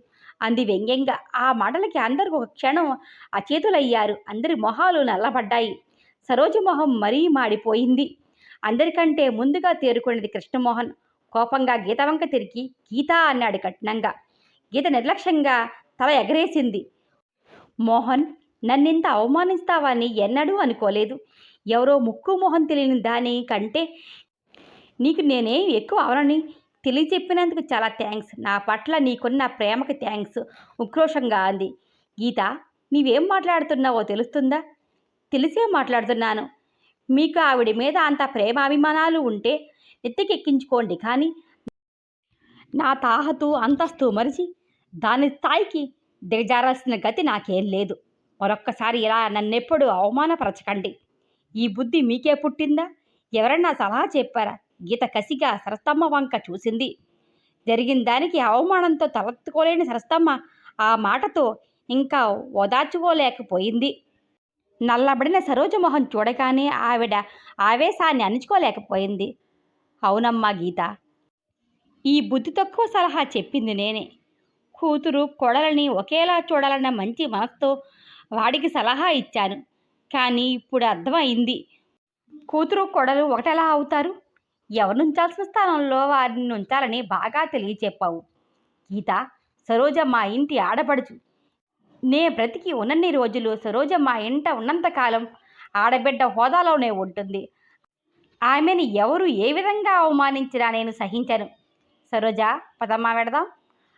అంది వ్యంగ్యంగా. ఆ మాటలకి అందరూ ఒక క్షణం అచేతులయ్యారు. అందరి మొహాలు నల్లబడ్డాయి. సరోజ మొహం మరీ మాడిపోయింది. అందరికంటే ముందుగా తేరుకునేది కృష్ణమోహన్. కోపంగా గీత వంక తిరిగి గీత అన్నాడు కఠినంగా. గీత నిర్లక్ష్యంగా తల ఎగరేసింది. మోహన్, నన్నింత అవమానిస్తావని ఎన్నడూ అనుకోలేదు. ఎవరో ముక్కు మొహం తెలియని దాని కంటే నీకు నేనేం ఎక్కువ అవనని తెలియచెప్పినందుకు చాలా థ్యాంక్స్. నా పట్ల నీకున్న ప్రేమకి థ్యాంక్స్ ఉక్రోషంగా అంది. గీత, నీవేం మాట్లాడుతున్నావో తెలుస్తుందా? తెలిసే మాట్లాడుతున్నాను. మీకు ఆవిడ మీద అంత ప్రేమాభిమానాలు ఉంటే నెత్తికెక్కించుకోండి, కానీ నా తాహతు అంతస్తు మరిచి దాని స్థాయికి దిగజారాల్సిన గతి నాకేం లేదు. మరొక్కసారి ఇలా నన్నెప్పుడు అవమానపరచకండి. ఈ బుద్ధి మీకే పుట్టిందా? ఎవరన్నా సలహా చెప్పారా? గీత కసిగా సరస్తమ్మ వంక చూసింది. జరిగిన దానికి అవమానంతో తలెత్తుకోలేని సరస్తమ్మ ఆ మాటతో ఇంకా ఓదార్చుకోలేకపోయింది. నల్లబడిన సరోజమోహన్ చూడగానే ఆవిడ ఆవేశాన్ని అణుచుకోలేకపోయింది. అవునమ్మా గీత, ఈ బుద్ధి తక్కువ సలహా చెప్పింది నేనే. కూతురు కోడలని ఒకేలా చూడాలన్న మంచి మనసుతో వాడికి సలహా ఇచ్చాను. కానీ ఇప్పుడు అర్థమైంది. కూతురు కోడలు ఒకటెలా అవుతారు? ఎవరుంచాల్సిన స్థానంలో వారిని ఉంచాలని బాగా తెలియచెప్పావు. గీత, సరోజ మా ఇంటి ఆడపడుచు. నే బ్రతికి ఉన్నన్ని రోజులు సరోజ మా ఇంట ఉన్నంతకాలం ఆడబిడ్డ హోదాలోనే ఉంటుంది. ఆమెని ఎవరు ఏ విధంగా అవమానించినా నేను సహించను. సరోజ, పదమ్మా వెడదాం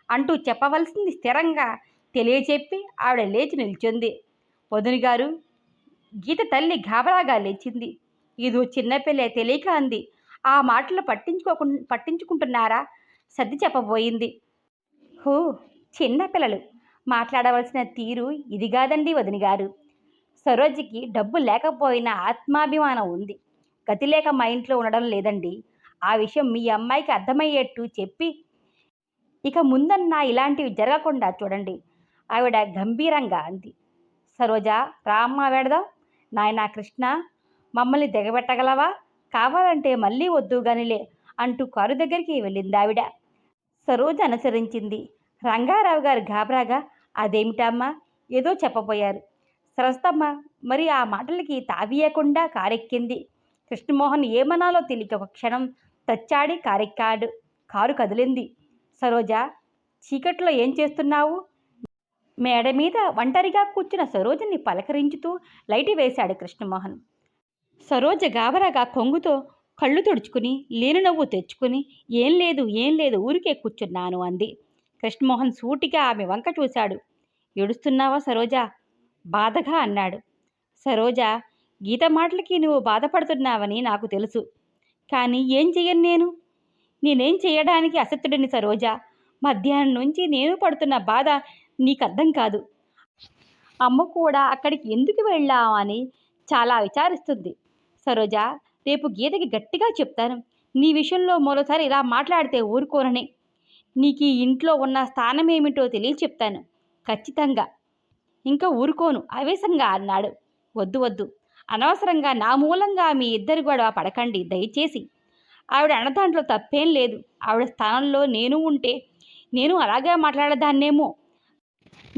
అంటూ చెప్పవలసింది స్థిరంగా తెలియచెప్పి ఆవిడ లేచి నిల్చుంది. వదినగారు. గీత తల్లి గాబరాగా లేచింది. ఇదో చిన్నపిల్లే తెలియక అంది. ఆ మాటలు పట్టించుకుంటున్నారా? సర్ది చెప్పబోయింది. హూ, చిన్నపిల్లలు మాట్లాడవలసిన తీరు ఇది కాదండి వదినగారు. సరోజకి డబ్బు లేకపోయినా ఆత్మాభిమానం ఉంది. గతి లేక మా ఇంట్లో ఉండడం లేదండి. ఆ విషయం మీ అమ్మాయికి అర్థమయ్యేట్టు చెప్పి ఇక ముందన్నా ఇలాంటివి జరగకుండా చూడండి, ఆవిడ గంభీరంగా అంది. సరోజ, రామ్మ వెడదాం. నాయనా కృష్ణ, మమ్మల్ని దిగబెట్టగలవా? కావాలంటే మళ్ళీ వద్దు గనిలే అంటూ కారు దగ్గరికి వెళ్ళింది ఆవిడ. సరోజ అనుసరించింది. రంగారావు గారు గాబరాగా, అదేమిటమ్మా, ఏదో చెప్పబోయారు. సరస్తమ్మ మరి ఆ మాటలకి తావీయకుండా కారెక్కింది. కృష్ణమోహన్ ఏమనాలో తెలియక ఒక క్షణం తచ్చాడి కారెక్కాడు. కారు కదిలింది. సరోజ, చీకట్లో ఏం చేస్తున్నావు? మేడ మీద ఒంటరిగా కూర్చున్న సరోజని పలకరించుతూ లైటు వేశాడు కృష్ణమోహన్. సరోజ గాబరాగా కొంగుతో కళ్ళు తుడుచుకుని లేని నవ్వు తెచ్చుకుని ఏం లేదు ఊరికే కూర్చున్నాను అంది. కృష్ణమోహన్ సూటిగా ఆమె వంక చూశాడు. ఏడుస్తున్నావా సరోజ? బాధగా అన్నాడు. సరోజ, గీత మాటలకి నువ్వు బాధపడుతున్నావని నాకు తెలుసు. కానీ ఏం చెయ్యను నేనేం చేయడానికి అసక్తుడిని సరోజ. మధ్యాహ్నం నుంచి నేను పడుతున్న బాధ నీకు అర్థం కాదు. అమ్మ కూడా అక్కడికి ఎందుకు వెళ్ళామని చాలా విచారిస్తుంది. సరోజ, రేపు గీతకి గట్టిగా చెప్తాను. నీ విషయంలో మరోసారి ఇలా మాట్లాడితే ఊరుకోనని. నీకు ఈ ఇంట్లో ఉన్న స్థానం ఏమిటో తెలియచెప్తాను ఖచ్చితంగా. ఇంకా ఊరుకోను ఆవేశంగా అన్నాడు. వద్దు, అనవసరంగా నా మూలంగా మీ ఇద్దరు గొడవ పడకండి దయచేసి. ఆవిడ అన్నదాంట్లో తప్పేం లేదు. ఆవిడ స్థానంలో నేను ఉంటే నేను అలాగే మాట్లాడదాన్నేమో.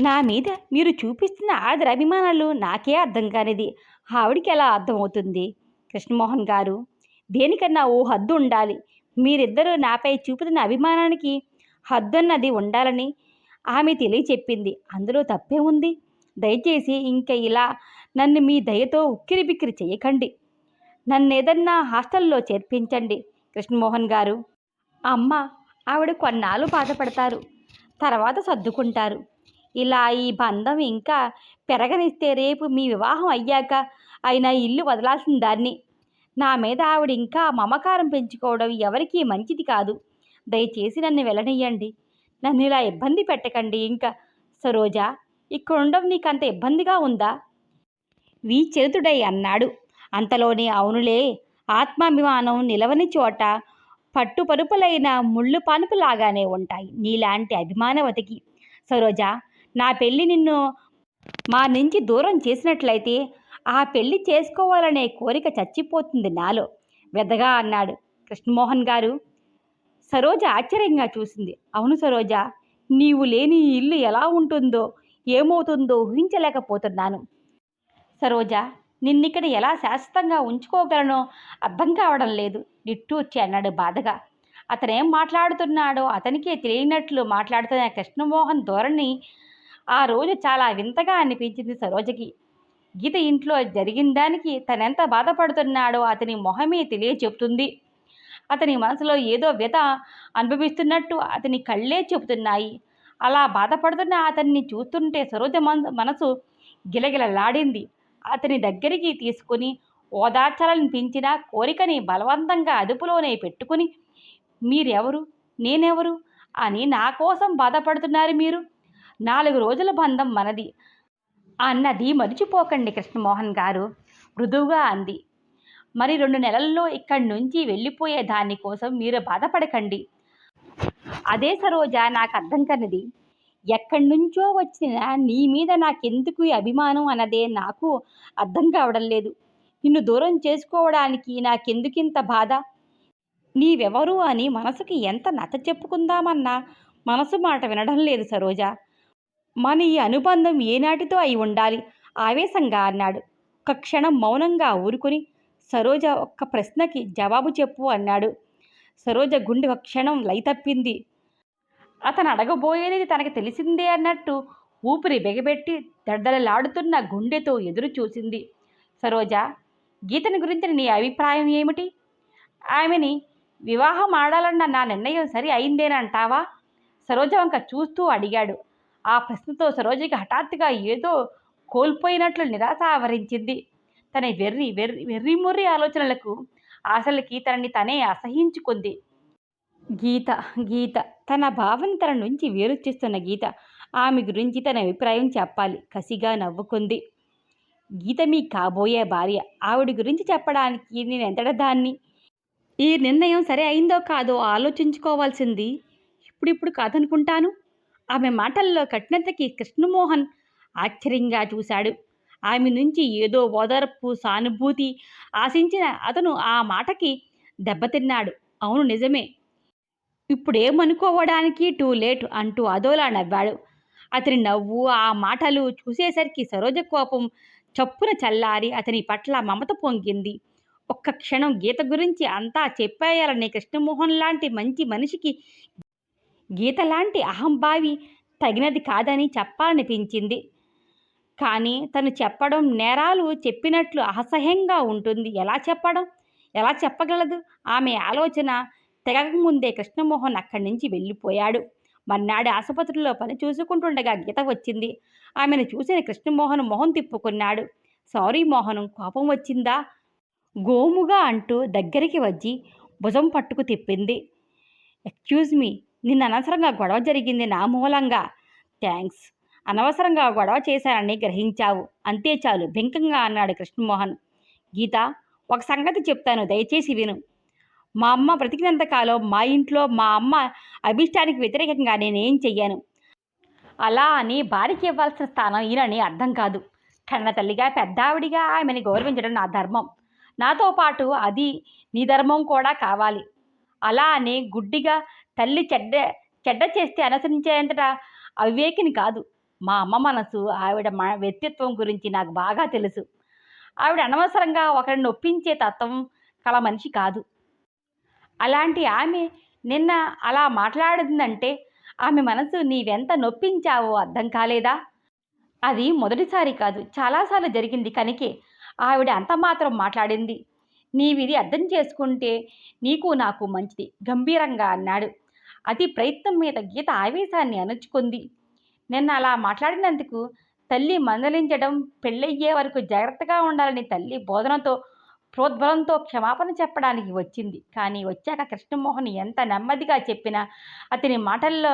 నా మీద మీరు చూపిస్తున్న ఆదర అభిమానాలు నాకే అర్థం కానిది ఆవిడికి ఎలా అర్థమవుతుంది? కృష్ణమోహన్ గారు, దేనికన్నా ఓ హద్దు ఉండాలి. మీరిద్దరూ నాపై చూపుతున్న అభిమానానికి హద్దున్నది ఉండాలని ఆమె తెలియచెప్పింది. అందులో తప్పే ఉంది? దయచేసి ఇంక ఇలా నన్ను మీ దయతో ఉక్కిరిబిక్కిరి చేయకండి. నన్నేదన్నా హాస్టల్లో చేర్పించండి కృష్ణమోహన్ గారు. అమ్మ, ఆవిడ కొన్నాళ్ళు బాధపడతారు, తర్వాత సర్దుకుంటారు. ఇలా ఈ బంధం ఇంకా పెరగనిస్తే రేపు మీ వివాహం అయ్యాక అయినా ఇల్లు వదలాల్సిన దాన్ని. నా మీద ఆవిడ ఇంకా మమకారం పెంచుకోవడం ఎవరికీ మంచిది కాదు. దయచేసి నన్ను వెళ్ళనియ్యండి. నన్ను ఇలా ఇబ్బంది పెట్టకండి ఇంకా. సరోజ, ఇక్కడుండడం నీకంత ఇబ్బందిగా ఉందా? వీచరితుడై అన్నాడు. అంతలోనే అవునులే, ఆత్మాభిమానం నిలవని చోట పట్టుపరుపులైన ముళ్ళు పానుపులాగానే ఉంటాయి నీలాంటి అభిమానవతికి. సరోజ, నా పెళ్ళి నిన్ను మా నుంచి దూరం చేసినట్లయితే ఆ పెళ్లి చేసుకోవాలనే కోరిక చచ్చిపోతుంది నాలో వెదగా అన్నాడు. కృష్ణమోహన్ గారు. సరోజ ఆశ్చర్యంగా చూసింది. అవును సరోజ, నీవు లేని ఇల్లు ఎలా ఉంటుందో ఏమవుతుందో ఊహించలేకపోతున్నాను. సరోజ, నిన్నిక్కడ ఎలా శాశ్వతంగా ఉంచుకోగలనో అర్థం కావడం లేదు నిట్టూర్చి అన్నాడు బాధగా. అతనేం మాట్లాడుతున్నాడో అతనికే తెలియనట్లు మాట్లాడుతున్న కృష్ణమోహన్ ధోరణి ఆ రోజు చాలా వింతగా అనిపించింది సరోజకి. గీత ఇంట్లో జరిగిన దానికి తనెంత బాధపడుతున్నాడో అతని మొహమే తెలియచెప్తుంది. అతని మనసులో ఏదో వ్యత అనుభవిస్తున్నట్టు అతని కళ్ళే చెబుతున్నాయి. అలా బాధపడుతున్న అతన్ని చూస్తుంటే సరోజ మనసు గిలగిలలాడింది. అతని దగ్గరికి తీసుకుని ఓదార్చాలనిపించిన కోరికని బలవంతంగా అదుపులోనే పెట్టుకుని, మీరెవరు, నేనెవరు అని నా కోసం బాధపడుతున్నారు మీరు? 4 రోజుల బంధం మనది అన్నది మరిచిపోకండి కృష్ణమోహన్ గారు, మృదువుగా అంది. మరి 2 నెలల్లో ఇక్కడి నుంచి వెళ్ళిపోయే దానికోసం మీరు బాధపడకండి. అదే సరోజ నాకు అర్థం కానిది. ఎక్కడి నుంచో వచ్చిన నీ మీద నాకెందుకు ఈ అభిమానం అన్నదే నాకు అర్థం కావడం లేదు. నిన్ను దూరం చేసుకోవడానికి నాకెందుకింత బాధ? నీవెవరు అని మనసుకి ఎంత నచ్చచెప్పుకుందామన్నా మనసు మాట వినడం లేదు సరోజ. మన ఈ అనుబంధం ఏనాటితో అయి ఉండాలి? ఆవేశంగా అన్నాడు. ఒక క్షణం మౌనంగా ఊరుకుని, సరోజ ఒక్క ప్రశ్నకి జవాబు చెప్పు అన్నాడు. సరోజ గుండె ఒక క్షణం లయతప్పింది. అతను అడగబోయేది తనకి తెలిసిందే అన్నట్టు ఊపిరి బిగబెట్టి దడదడలాడుతున్న గుండెతో ఎదురు చూసింది. సరోజ, గీతని గురించిన నీ అభిప్రాయం ఏమిటి? ఆమెని వివాహం ఆడాలన్న నా నిర్ణయం సరి అయిందేనంటావా? సరోజ వంక చూస్తూ అడిగాడు. ఆ ప్రశ్నతో సరోజకి హఠాత్తుగా ఏదో కోల్పోయినట్లు నిరాశ ఆవరించింది. తన వెర్రిమొర్రి ఆలోచనలకు, ఆశలకి తనని తనే అసహించుకుంది. గీత గీత తన భావన తన నుంచి వేరు చేస్తున్న గీత. ఆమె గురించి తన అభిప్రాయం చెప్పాలి. కసిగా నవ్వుకుంది. గీత మీ కాబోయే భార్య. ఆవిడ గురించి చెప్పడానికి నేను ఎంతటి దాన్ని? ఈ నిర్ణయం సరే అయిందో కాదో ఆలోచించుకోవాల్సింది ఇప్పుడిప్పుడు కాదనుకుంటాను. ఆమె మాటల్లో కఠినతకి కృష్ణమోహన్ ఆశ్చర్యంగా చూశాడు. ఆమె నుంచి ఏదో ఓదార్పు, సానుభూతి ఆశించిన అతను ఆ మాటకి దెబ్బతిన్నాడు. అవును, నిజమే. ఇప్పుడేమనుకోవడానికి టూ లేట్ అంటూ అదోలా నవ్వాడు. అతని నవ్వు, ఆ మాటలు చూసేసరికి సరోజ కోపం చప్పున చల్లారి అతని పట్ల మమత పొంగింది. ఒక్క క్షణం గీత గురించి అంతా చెప్పేయాలని కృష్ణమోహన్ లాంటి మంచి మనిషికి గీత లాంటి అహంభావి తగినది కాదని చెప్పాలనిపించింది. కానీ తను చెప్పడం నేరాలు చెప్పినట్లు అసహ్యంగా ఉంటుంది. ఎలా చెప్పగలదు? ఆమె ఆలోచన తెగకముందే కృష్ణమోహన్ అక్కడి నుంచి వెళ్ళిపోయాడు. మర్నాడు ఆసుపత్రిలో పని చూసుకుంటుండగా గీత వచ్చింది. ఆమెను చూసిన కృష్ణమోహన్ మొహం తిప్పుకున్నాడు. సారీ మోహనం, కోపం వచ్చిందా? గోముగా అంటూ దగ్గరికి వచ్చి భుజం పట్టుకు తిప్పింది. ఎక్స్క్యూజ్ మీ, నిన్న అనవసరంగా గొడవ జరిగింది నా మూలంగా. థ్యాంక్స్. అనవసరంగా గొడవ చేశానని గ్రహించావు, అంతే చాలు బెంకంగా అన్నాడు కృష్ణమోహన్. గీత, ఒక సంగతి చెప్తాను, దయచేసి విను. మా అమ్మ బ్రతికినంతకాలం మా ఇంట్లో మా అమ్మ అభిష్టానికి వ్యతిరేకంగా నేనేం చెయ్యాను. అలా అని భార్యకి ఇవ్వాల్సిన స్థానం ఈయనని అర్థం కాదు. కన్న తల్లిగా, పెద్దావిడిగా ఆమెని గౌరవించడం నా ధర్మం. నాతో పాటు అది నీ ధర్మం కూడా కావాలి. అలా అని గుడ్డిగా తల్లి చెడ్డ చేస్తే అనుసరించేంతటా అవివేకిని కాదు. మా అమ్మ మనసు, ఆవిడ వ్యక్తిత్వం గురించి నాకు బాగా తెలుసు. ఆవిడ అనవసరంగా ఒకరిని ఒప్పించే తత్వం కల మనిషి కాదు. అలాంటి ఆమె నిన్న అలా మాట్లాడిందంటే ఆమె మనసు నీవెంత నొప్పించావో అర్థం కాలేదా? అది మొదటిసారి కాదు, చాలాసార్లు జరిగింది కనుకే ఆవిడ అంత మాత్రం మాట్లాడింది. నీవిది అర్థం చేసుకుంటే నీకు నాకు మంచిది, గంభీరంగా అన్నాడు. అతి ప్రయత్నం మీద గీత ఆవేశాన్ని అణుచుకుంది. నిన్న అలా మాట్లాడినందుకు తల్లి మందలించడం, పెళ్ళయ్యే వరకు జాగ్రత్తగా ఉండాలని తల్లి బోధనతో, ప్రోద్బలంతో క్షమాపణ చెప్పడానికి వచ్చింది. కానీ వచ్చాక కృష్ణమోహన్ ఎంత నెమ్మదిగా చెప్పినా అతని మాటల్లో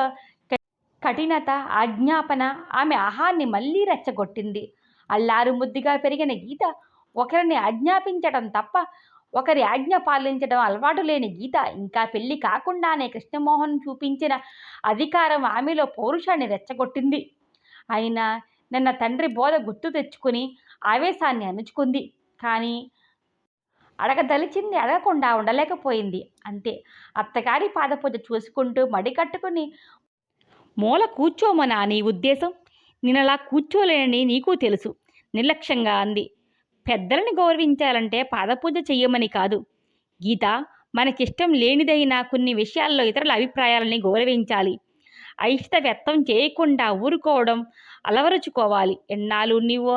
కఠినత, ఆజ్ఞాపన ఆమె ఆహాన్ని మళ్ళీ రెచ్చగొట్టింది. అల్లారు ముద్దుగా పెరిగిన గీత ఒకరిని ఆజ్ఞాపించడం తప్ప ఒకరి ఆజ్ఞ పాలించడం అలవాటు లేని గీత ఇంకా పెళ్లి కాకుండానే కృష్ణమోహన్ చూపించిన అధికారం ఆమెలో పౌరుషాన్ని రెచ్చగొట్టింది. అయినా నిన్న తండ్రి బోధ గుర్తు తెచ్చుకుని ఆవేశాన్ని అణుచుకుంది. కానీ అడగదలిచింది అడగకుండా ఉండలేకపోయింది. అంతే. అత్తగారి పాదపూజ చూసుకుంటూ మడికట్టుకుని మూల కూర్చోమనా నీ ఉద్దేశం? నేనలా కూర్చోలేనని నీకు తెలుసు, నిర్లక్ష్యంగా అంది. పెద్దలని గౌరవించాలంటే పాదపూజ చెయ్యమని కాదు గీత. మనకిష్టం లేనిదైనా కొన్ని విషయాల్లో ఇతరుల అభిప్రాయాలని గౌరవించాలి. అయిష్టత వ్యక్తం చేయకుండా ఊరుకోవడం అలవరుచుకోవాలి. ఎన్నాళ్ళు నీవు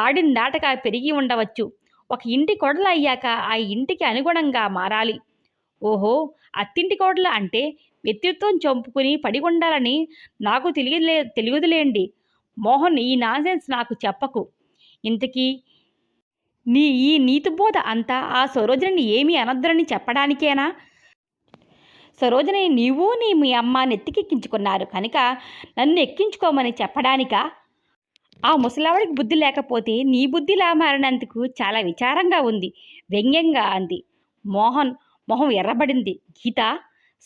ఆడిందాటగా పెరిగి ఉండవచ్చు. ఒక ఇంటి కొడలు అయ్యాక ఆ ఇంటికి అనుగుణంగా మారాలి. ఓహో, అత్తింటి కోడలు అంటే వ్యక్తిత్వం చంపుకుని పడి ఉండాలని నాకు తెలియదులేండి. మోహన్, ఈ నాన్సెన్స్ నాకు చెప్పకు. ఇంతకీ ఈ నీతిబోధ అంతా ఆ సరోజని ఏమీ అనొద్దని చెప్పడానికేనా? సరోజని మీ అమ్మ నెత్తికెక్కించుకున్నారు కనుక నన్ను ఎక్కించుకోమని చెప్పడానికా? ఆ ముసలావిడికి బుద్ధి లేకపోతే నీ బుద్ధిలా మారినందుకు చాలా విచారంగా ఉంది, వ్యంగ్యంగా అంది. మోహన్ మొహం ఎర్రబడింది. గీత,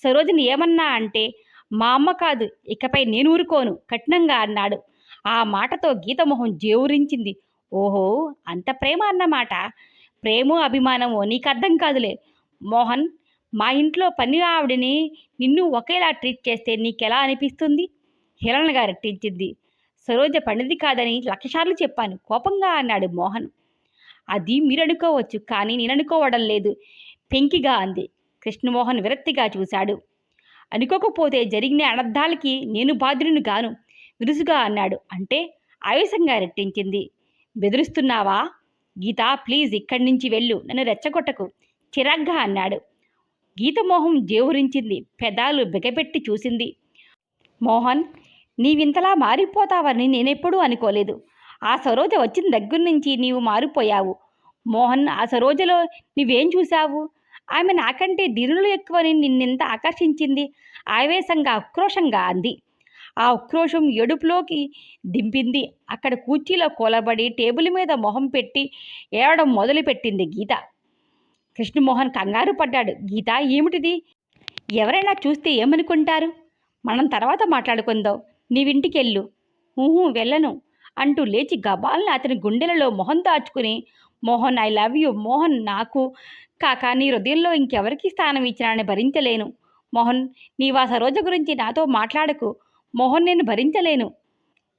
సరోజని ఏమన్నా అంటే మా అమ్మ కాదు, ఇకపై నేను ఊరుకోను కఠినంగా అన్నాడు. ఆ మాటతో గీత మొహం జేవురించింది. ఓహో, అంత ప్రేమ అన్నమాట. ప్రేమో అభిమానమో నీకు అర్థం కాదులే. మోహన్, మా ఇంట్లో పని ఆవిడని నిన్ను ఒకేలా ట్రీట్ చేస్తే నీకెలా అనిపిస్తుంది? హేళనగా రెట్టించింది. సరోజ పనిది కాదని లక్షసార్లు చెప్పాను, కోపంగా అన్నాడు మోహన్. అది మీరనుకోవచ్చు, కానీ నేననుకోవడం లేదు, పెంకిగా అంది. కృష్ణమోహన్ విరక్తిగా చూశాడు. అనుకోకపోతే జరిగిన అనర్థాలకి నేను బాధ్యుడిని గాను, విరుసుగా అన్నాడు. అంటే? ఆవేశంగా రెట్టించింది. బెదిరిస్తున్నావా? గీత, ప్లీజ్ ఇక్కడి నుంచి వెళ్ళు, నన్ను రెచ్చగొట్టకు, చిరాగ్గా అన్నాడు. గీతమోహం జేవురించింది. పెదాలు బిగపెట్టి చూసింది. మోహన్, నీవింతలా మారిపోతావని నేనెప్పుడూ అనుకోలేదు. ఆ సరోజ వచ్చిన దగ్గర నుంచి నీవు మారిపోయావు. మోహన్, ఆ సరోజలో నువ్వేం చూశావు? ఆమె నాకంటే దీనులు ఎక్కువని నిన్నెంత ఆకర్షించింది? ఆవేశంగా, ఉక్రోషంగా అంది. ఆ ఉక్రోషం ఏడుపులోకి దింపింది. అక్కడ కూర్చీలో కూలబడి టేబుల్ మీద మొహం పెట్టి ఏడవడం మొదలుపెట్టింది గీత. కృష్ణమోహన్ కంగారు పడ్డాడు. గీత, ఏమిటిది? ఎవరైనా చూస్తే ఏమనుకుంటారు? మనం తర్వాత మాట్లాడుకుందాం, నీవింటికెళ్ళు. వెళ్ళను అంటూ లేచి గబాల్ని అతని గుండెలలో మొహం దాచుకుని, Mohan, I love you Mohan, నాకు కాక నీ హృదయంలో ఇంకెవరికి స్థానం ఇచ్చినానని భరించలేను. మోహన్, నీవా సరోజ గురించి నాతో మాట్లాడకు. మోహన్, నేను భరించలేను.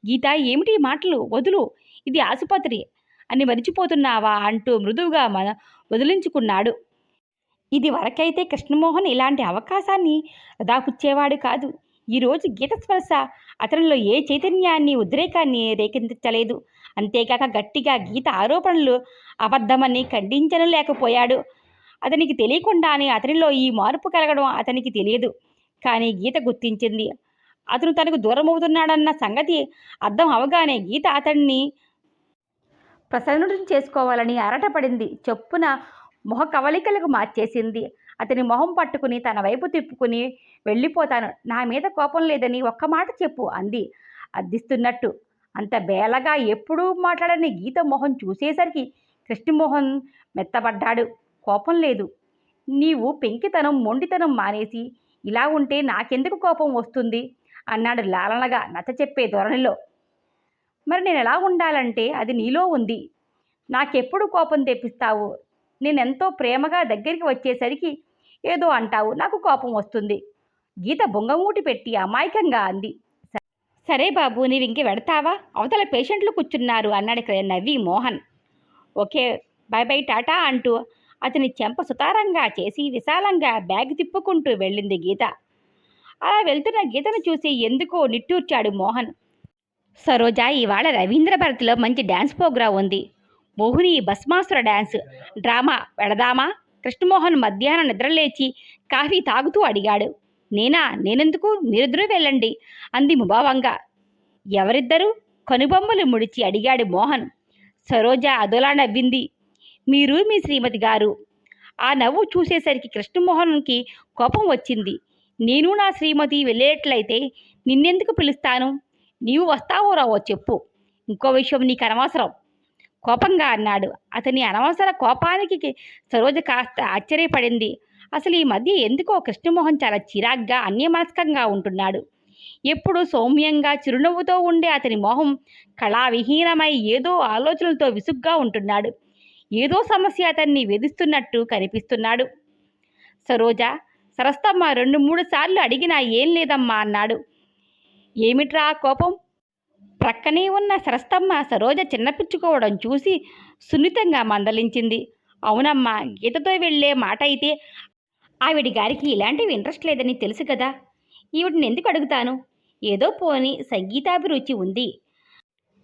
గీత, ఏమిటి మాటలు? వదులు, ఇది ఆసుపత్రి అని మరిచిపోతున్నావా అంటూ మృదువుగా వదిలించుకున్నాడు. ఇది వరకైతే కృష్ణమోహన్ ఇలాంటి అవకాశాన్ని వృధాపుచ్చేవాడు కాదు. ఈరోజు గీత స్పర్శ అతనిలో ఏ చైతన్యాన్ని, ఉద్రేకాన్ని రేకెత్తించలేదు. అంతేకాక గట్టిగా గీత ఆరోపణలు అబద్ధమని ఖండించను లేకపోయాడు. అతనికి తెలియకుండానే అతనిలో ఈ మార్పు కలగడం అతనికి తెలియదు. కానీ గీత గుర్తించింది. అతను తనకు దూరమవుతున్నాడన్న సంగతి అర్థం అవగానే గీత అతన్ని ప్రసన్నుడిని చేసుకోవాలని ఆరాటపడింది. చొప్పున మొహ కవలికలకు మార్చేసింది. అతని మొహం పట్టుకుని తన వైపు తిప్పుకుని, వెళ్ళిపోతాను, నా మీద కోపం లేదని ఒక్క మాట చెప్పు అంది అర్థిస్తున్నట్టు. అంత బేలగా ఎప్పుడూ మాట్లాడని గీత మొహం చూసేసరికి కృష్ణమోహన్ మెత్తబడ్డాడు. కోపం లేదు. నీవు పెంకితనం, మొండితనం మానేసి ఇలా ఉంటే నాకెందుకు కోపం వస్తుంది అన్నాడు లాలనగా, నచ్చచెప్పే ధోరణిలో. మరి నేను ఎలా ఉండాలంటే అది నీలో ఉంది. నాకెప్పుడు కోపం తెప్పిస్తావు. నేనెంతో ప్రేమగా దగ్గరికి వచ్చేసరికి ఏదో అంటావు, నాకు కోపం వస్తుంది. గీత బొంగమూటి పెట్టి అమాయకంగా అంది. సరే బాబు, నీవింక వెడతావా? అవతల పేషెంట్లు కూర్చున్నారు అన్నాడు నవ్వి Mohan. Okay, by by, Tata అంటూ అతని చెంప సుతారంగా చేసి విశాలంగా బ్యాగ్ తిప్పుకుంటూ వెళ్ళింది గీత. అలా వెళ్తున్న గీతను చూసి ఎందుకో నిట్టూర్చాడు మోహన్. సరోజ, ఇవాళ రవీంద్ర భారతిలో మంచి డ్యాన్స్ ప్రోగ్రాం ఉంది. మోహిని భస్మాసుర డ్యాన్స్ డ్రామా వెళదామా? కృష్ణమోహన్ మధ్యాహ్నం నిద్రలేచి కాఫీ తాగుతూ అడిగాడు. నేనెందుకు, మీరిద్దరూ వెళ్ళండి అంది ముభావంగా. ఎవరిద్దరూ? కనుబొమ్మలు ముడిచి అడిగాడు మోహన్. సరోజ అదోలా నవ్వింది. మీరు, మీ శ్రీమతి గారు. ఆ నవ్వు చూసేసరికి కృష్ణమోహన్కి కోపం వచ్చింది. నేను నా శ్రీమతి వెళ్ళేట్లయితే నిన్నెందుకు పిలుస్తాను? నీవు వస్తావో రావో చెప్పు, ఇంకో విషయం నీకు అనవసరం, కోపంగా అన్నాడు. అతని అనవసర కోపానికి సరోజ కాస్త ఆశ్చర్యపడింది. అసలు ఈ మధ్య ఎందుకో కృష్ణమోహన్ చాలా చిరాగ్గా, అన్యమనస్కంగా ఉంటున్నాడు. ఎప్పుడు సౌమ్యంగా చిరునవ్వుతో ఉండే అతని మొహం కళావిహీనమై ఏదో ఆలోచనలతో విసుగ్గా ఉంటున్నాడు. ఏదో సమస్య అతన్ని వేధిస్తున్నట్టు కనిపిస్తున్నాడు. సరోజ, సరస్తమ్మ 2-3 సార్లు అడిగినా ఏం లేదమ్మా అన్నాడు. ఏమిట్రా కోపం? ప్రక్కనే ఉన్న సరస్తమ్మ సరోజ చిన్నపిచ్చుకోవడం చూసి సున్నితంగా మందలించింది. అవునమ్మా, గీతతో వెళ్లే మాట అయితే ఆవిడి గారికి ఇలాంటివి ఇంట్రెస్ట్ లేదని తెలుసు కదా. ఈవిడిని ఎందుకు అడుగుతాను? ఏదో పోని సంగీతాభిరుచి ఉంది,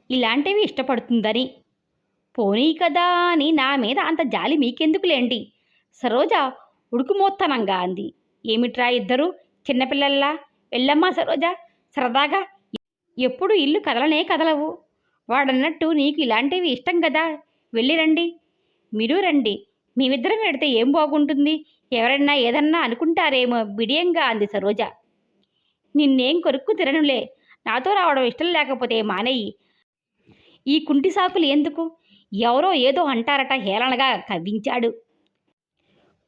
ఇలాంటివి ఇష్టపడుతుందని. పోనీ కదా అని నా మీద అంత జాలి మీకెందుకులేండి. సరోజ ఉడుకుమోత్తనంగా అంది. ఏమిట్రా ఇద్దరు చిన్నపిల్లల్లా? వెళ్ళమ్మా సరోజ, సరదాగా. ఎప్పుడు ఇల్లు కదలనే కదలవు. వాడన్నట్టు నీకు ఇలాంటివి ఇష్టం కదా, వెళ్ళిరండి. మీరు రండి. మేమిద్దరం వెడితే ఏం బాగుంటుంది? ఎవరన్నా ఏదన్నా అనుకుంటారేమో బిడియంగా అంది సరోజ. నిన్నేం కొరుక్కు తిరనులే. నాతో రావడం ఇష్టం లేకపోతే మానేయి. ఈ కుంటి సాకులు ఎందుకు? ఎవరో ఏదో అంటారట హేళనగా కవ్వించాడు.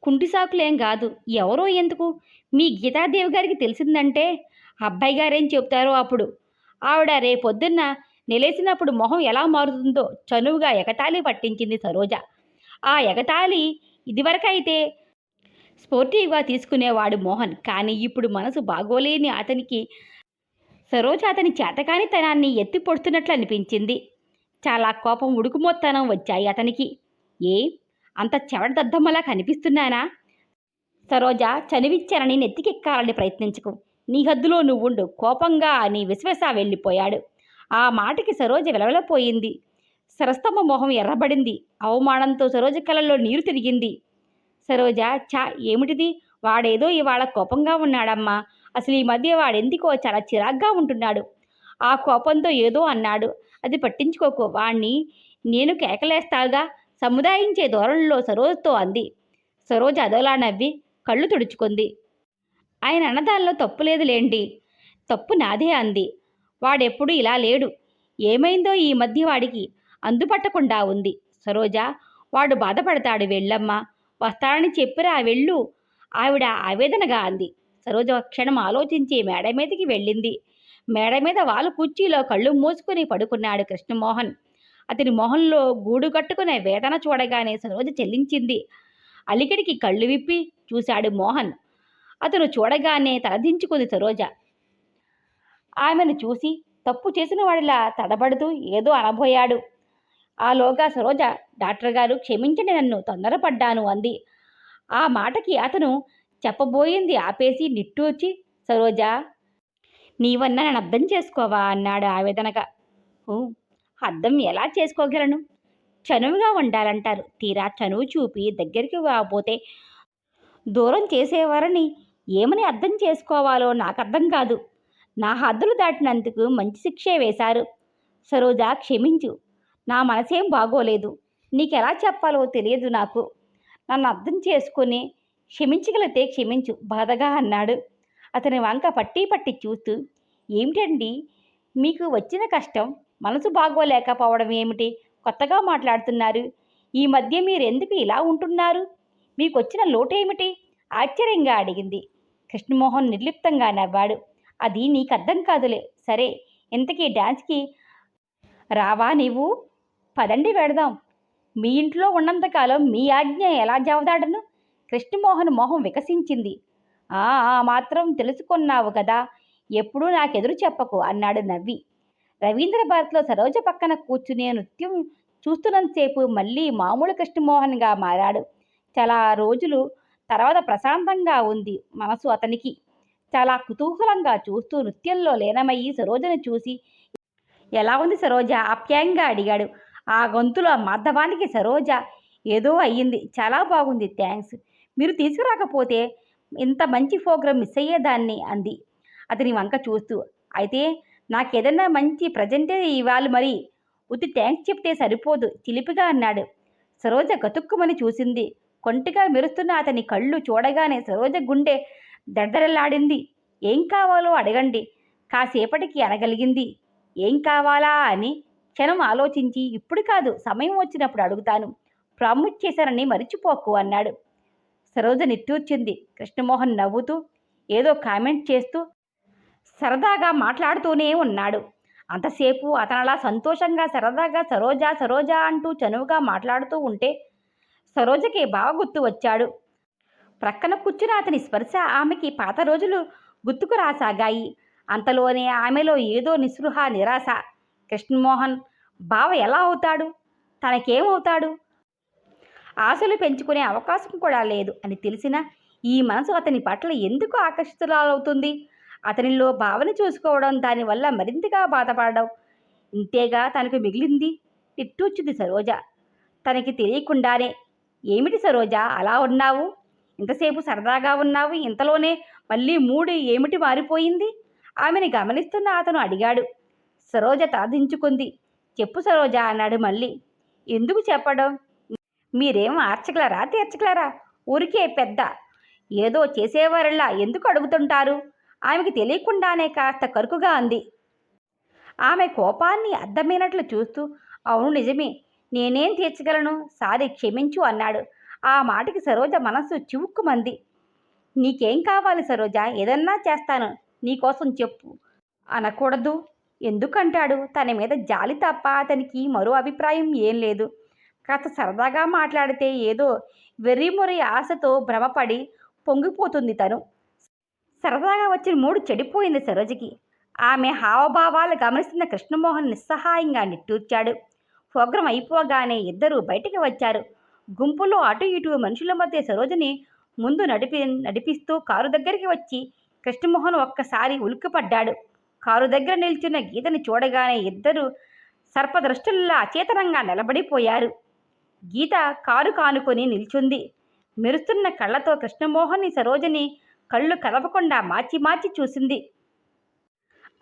కుంటి సాకులేం కాదు. ఎవరో ఎందుకు? మీ గీతాదేవి గారికి తెలిసిందంటే అబ్బాయి గారేం చెప్తారో అప్పుడు. ఆవిడ రేపొద్దున్న నిలేసినప్పుడు మొహం ఎలా మారుతుందో చనువుగా ఎగతాళి పట్టించింది సరోజ. ఆ ఎగతాళి ఇదివరకైతే స్పోర్టివ్గా తీసుకునేవాడు మోహన్. కానీ ఇప్పుడు మనసు బాగోలేని అతనికి సరోజ అతని చేతకానితనాన్ని ఎత్తి పొడుస్తున్నట్లు అనిపించింది. చాలా కోపం, ఉడుకుమొత్తనం వచ్చాయి అతనికి. ఏ అంత చెవడదద్దమ్మలా కనిపిస్తున్నానా? సరోజ, చనువిచ్చానని నెత్తికెక్కాలని ప్రయత్నించకు. నీ హద్దులో నువ్వుండు. కోపంగా అని విశ్వస వెళ్ళిపోయాడు. ఆ మాటకి సరోజ వెలవెలపోయింది. సరస్తమ్మ మొహం ఎర్రబడింది. అవమానంతో సరోజ కళ్ళల్లో నీరు తిరిగింది. సరోజ, చా ఏమిటిది? వాడేదో ఇవాళ కోపంగా ఉన్నాడమ్మా. అసలు ఈ మధ్య వాడెందుకో చాలా చిరాగ్గా ఉంటున్నాడు. ఆ కోపంతో ఏదో అన్నాడు. అది పట్టించుకోకు. వాణ్ణి నేను కేకలేస్తాగా సముదాయించే ధోరణిలో సరోజతో అంది. సరోజ అదోలా నవ్వి కళ్ళు తుడుచుకుంది. ఆయన అన్నదానిలో తప్పులేదు లేండి. తప్పు నాదే అంది. వాడెప్పుడు ఇలా లేడు. ఏమైందో ఈ మధ్య వాడికి అందుపట్టకుండా ఉంది. సరోజ, వాడు బాధపడతాడు, వెళ్ళమ్మా. వస్తానని చెప్పిరా, వెళ్ళు. ఆవిడ ఆవేదనగా అంది. సరోజ క్షణం ఆలోచించి మేడ మీదకి వెళ్ళింది. మేడ మీద వాలు కుర్చీలో కళ్ళు మూసుకుని పడుకున్నాడు కృష్ణమోహన్. అతని మొహంలో గూడు కట్టుకునే వేదన చూడగానే సరోజ చెల్లించింది. అలికిడికి కళ్ళు విప్పి చూశాడు మోహన్. అతను చూడగానే తలదించుకుంది సరోజ. ఆమెను చూసి తప్పు చేసిన వాడిలా తడబడుతూ ఏదో అనబోయాడు. ఆలోగా సరోజ, డాక్టర్ గారు క్షమించండి, నన్ను తొందరపడ్డాను అంది. ఆ మాటకి అతను చెప్పబోయింది ఆపేసి నిట్టూర్చి, సరోజ, నీవన్నా నన్ను అర్థం చేసుకోవా అన్నాడు ఆవేదనగా. అర్థం ఎలా చేసుకోగలను? చనువుగా ఉండాలంటారు. తీరా చనువు చూపి దగ్గరికి పోతే దూరం చేసేవారని ఏమని అర్థం చేసుకోవాలో నాకు అర్థం కాదు. నా హద్దులు దాటినందుకు మంచి శిక్షే వేశారు. సరోజ, క్షమించు. నా మనసేం బాగోలేదు. నీకెలా చెప్పాలో తెలియదు నాకు. నన్ను అర్థం చేసుకుని క్షమించగలిగితే క్షమించు బాధగా అన్నాడు. అతని వంక పట్టి పట్టి చూస్తూ, ఏమిటండి మీకు వచ్చిన కష్టం? మనసు బాగోలేకపోవడం ఏమిటి? కొత్తగా మాట్లాడుతున్నారు. ఈ మధ్య మీరెందుకు ఇలా ఉంటున్నారు? మీకు వచ్చిన లోటేమిటి? ఆశ్చర్యంగా అడిగింది. కృష్ణమోహన్ నిర్లిప్తంగా నవ్వాడు. అది నీకు అర్థం కాదులే. సరే, ఇంతకీ డాన్స్కి రావా నీవు? పదండి వెడదాం. మీ ఇంట్లో ఉన్నంతకాలం మీ ఆజ్ఞ ఎలా జవదాడను? కృష్ణమోహన్ మొహం వికసించింది. ఆ మాత్రం తెలుసుకున్నావు కదా, ఎప్పుడూ నాకెదురు చెప్పకు అన్నాడు నవ్వి. రవీంద్ర భారత్లో సరోజ పక్కన కూర్చునే నృత్యం చూస్తున్నంతసేపు మళ్ళీ మామూలు కృష్ణమోహన్గా మారాడు. చాలా రోజులు తర్వాత ప్రశాంతంగా ఉంది మనసు అతనికి. చాలా కుతూహలంగా చూస్తూ నృత్యంలో లీనమయ్యి సరోజను చూసి, ఎలా ఉంది సరోజ ఆప్యాయంగా అడిగాడు. ఆ గొంతులో మాధవానికి సరోజ ఏదో అయ్యింది. చాలా బాగుంది, థ్యాంక్స్. మీరు తీసుకురాకపోతే ఇంత మంచి ప్రోగ్రాం మిస్ అయ్యేదాన్ని అంది అతని వంక చూస్తూ. అయితే నాకేదన్నా మంచి ప్రజెంటే ఇవ్వాలి మరి. ఉత్తి థ్యాంక్స్ చెప్తే సరిపోదు చిలిపిగా అన్నాడు. సరోజ గతుక్కుమని చూసింది. కొంటిగా మెరుస్తున్న అతని కళ్ళు చూడగానే సరోజ గుండె దడదడలాడింది. ఏం కావాలో అడగండి కాసేపటికి అనగలిగింది. ఏం కావాలా అని క్షణం ఆలోచించి, ఇప్పుడు కాదు, సమయం వచ్చినప్పుడు అడుగుతాను. ప్రామిస్ చేశానని మరిచిపోకు అన్నాడు. సరోజ నిట్టూర్చింది. కృష్ణమోహన్ నవ్వుతూ ఏదో కామెంట్ చేస్తూ సరదాగా మాట్లాడుతూనే ఉన్నాడు. అంతసేపు అతనలా సంతోషంగా సరదాగా సరోజ సరోజ అంటూ చనువుగా మాట్లాడుతూ ఉంటే సరోజకి బాగా గుర్తు వచ్చాడు. ప్రక్కన కూర్చున్న అతని స్పర్శ ఆమెకి పాత రోజులు గుర్తుకు రాసాగాయి. అంతలోనే ఆమెలో ఏదో నిస్పృహ, నిరాశ. కృష్ణమోహన్ బావ ఎలా అవుతాడు? తనకేమవుతాడు? ఆశలు పెంచుకునే అవకాశం కూడా లేదు అని తెలిసినా ఈ మనసు అతని పట్ల ఎందుకు ఆకర్షితురాలవుతుంది? అతనిలో భావన చూసుకోవడం, దానివల్ల మరింతగా బాధపడడం, ఇంతేగా తనకు మిగిలింది. నిట్టూర్చింది సరోజ తనకి తెలియకుండానే. ఏమిటి సరోజ అలా ఉన్నావు? ఇంతసేపు సరదాగా ఉన్నావు, ఇంతలోనే మళ్ళీ మూడు ఏమిటి మారిపోయింది? ఆమెని గమనిస్తున్న అతను అడిగాడు. సరోజ తలదించుకుంది. చెప్పు సరోజ అన్నాడు మళ్ళీ. ఎందుకు చెప్పడం? మీరేం ఆర్చగలరా తీర్చగలరా? ఊరికే పెద్ద ఏదో చేసేవారిలా ఎందుకు అడుగుతుంటారు? ఆమెకి తెలియకుండానే కాస్త కరుకుగా అంది. ఆమె కోపాన్ని అర్థమైనట్లు చూస్తూ అవును నిజమే, నేనేం తీర్చగలను, సారీ క్షమించు అన్నాడు. ఆ మాటకి సరోజ మనస్సు చివుక్కుమంది. నీకేం కావాలి సరోజ, ఏదన్నా చేస్తాను, నీకోసం చెప్పు అనకూడదు. ఎందుకంటాడు? తన మీద జాలి తప్ప అతనికి మరో అభిప్రాయం ఏం లేదు. కాస్త సరదాగా మాట్లాడితే ఏదో వెర్రిమొరి ఆశతో భ్రమపడి పొంగిపోతుంది తను. సరదాగా వచ్చిన మూడు చెడిపోయింది సరోజకి. ఆమె హావభావాలు గమనిస్తున్న కృష్ణమోహన్ నిస్సహాయంగా నిట్టూర్చాడు. ప్రోగ్రాం అయిపోగానే ఇద్దరూ బయటికి వచ్చారు. గుంపులో అటు ఇటు మనుషుల మధ్య సరోజని ముందు నడిపిస్తూ కారు దగ్గరికి వచ్చి కృష్ణమోహన్ ఒక్కసారి ఉలిక్కిపడ్డాడు. కారు దగ్గర నిల్చున్న గీతని చూడగానే ఇద్దరు సర్పదృష్టుల్లా అచేతనంగా నిలబడిపోయారు. గీత కారు కానుకొని నిల్చుంది. మెరుస్తున్న కళ్ళతో కృష్ణమోహన్ని సరోజని కళ్ళు కదపకుండా మార్చి మార్చి చూసింది.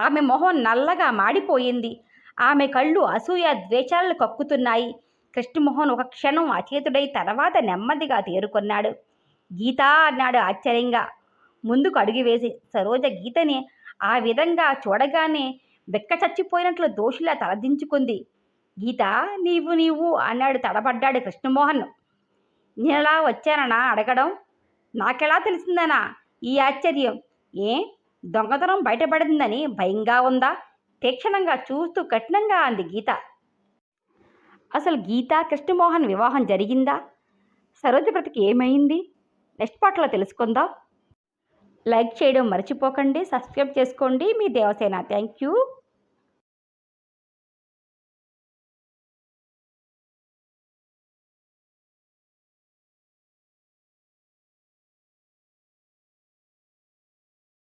ఆమె మొహం నల్లగా మాడిపోయింది. ఆమె కళ్ళు అసూయ ద్వేషాలను కక్కుతున్నాయి. కృష్ణమోహన్ ఒక క్షణం అచేతుడై తర్వాత నెమ్మదిగా తేరుకొన్నాడు. గీతా అన్నాడు ఆశ్చర్యంగా ముందుకు అడుగు వేసి. సరోజ గీతని ఆ విధంగా చూడగానే బెక్క చచ్చిపోయినట్లు దోషిలా తలదించుకుంది. గీత నీవు అన్నాడు తడబడ్డాడు కృష్ణమోహన్. నేనలా వచ్చాననా అడగడం? నాకెలా తెలిసిందనా ఈ ఆశ్చర్యం? ఏ దొంగతనం బయటపడిందని భయంగా ఉందా? తీక్షణంగా చూస్తూ కఠినంగా అంది గీత. అసలు గీత కృష్ణమోహన్ వివాహం జరిగిందా? సరోజ బ్రతికి ఏమైంది? నెక్స్ట్ పార్ట్లో తెలుసుకుందాం. లైక్ చేయడం మర్చిపోకండి, సబ్స్క్రైబ్ చేసుకోండి. మీ దేవసేన. Thank you.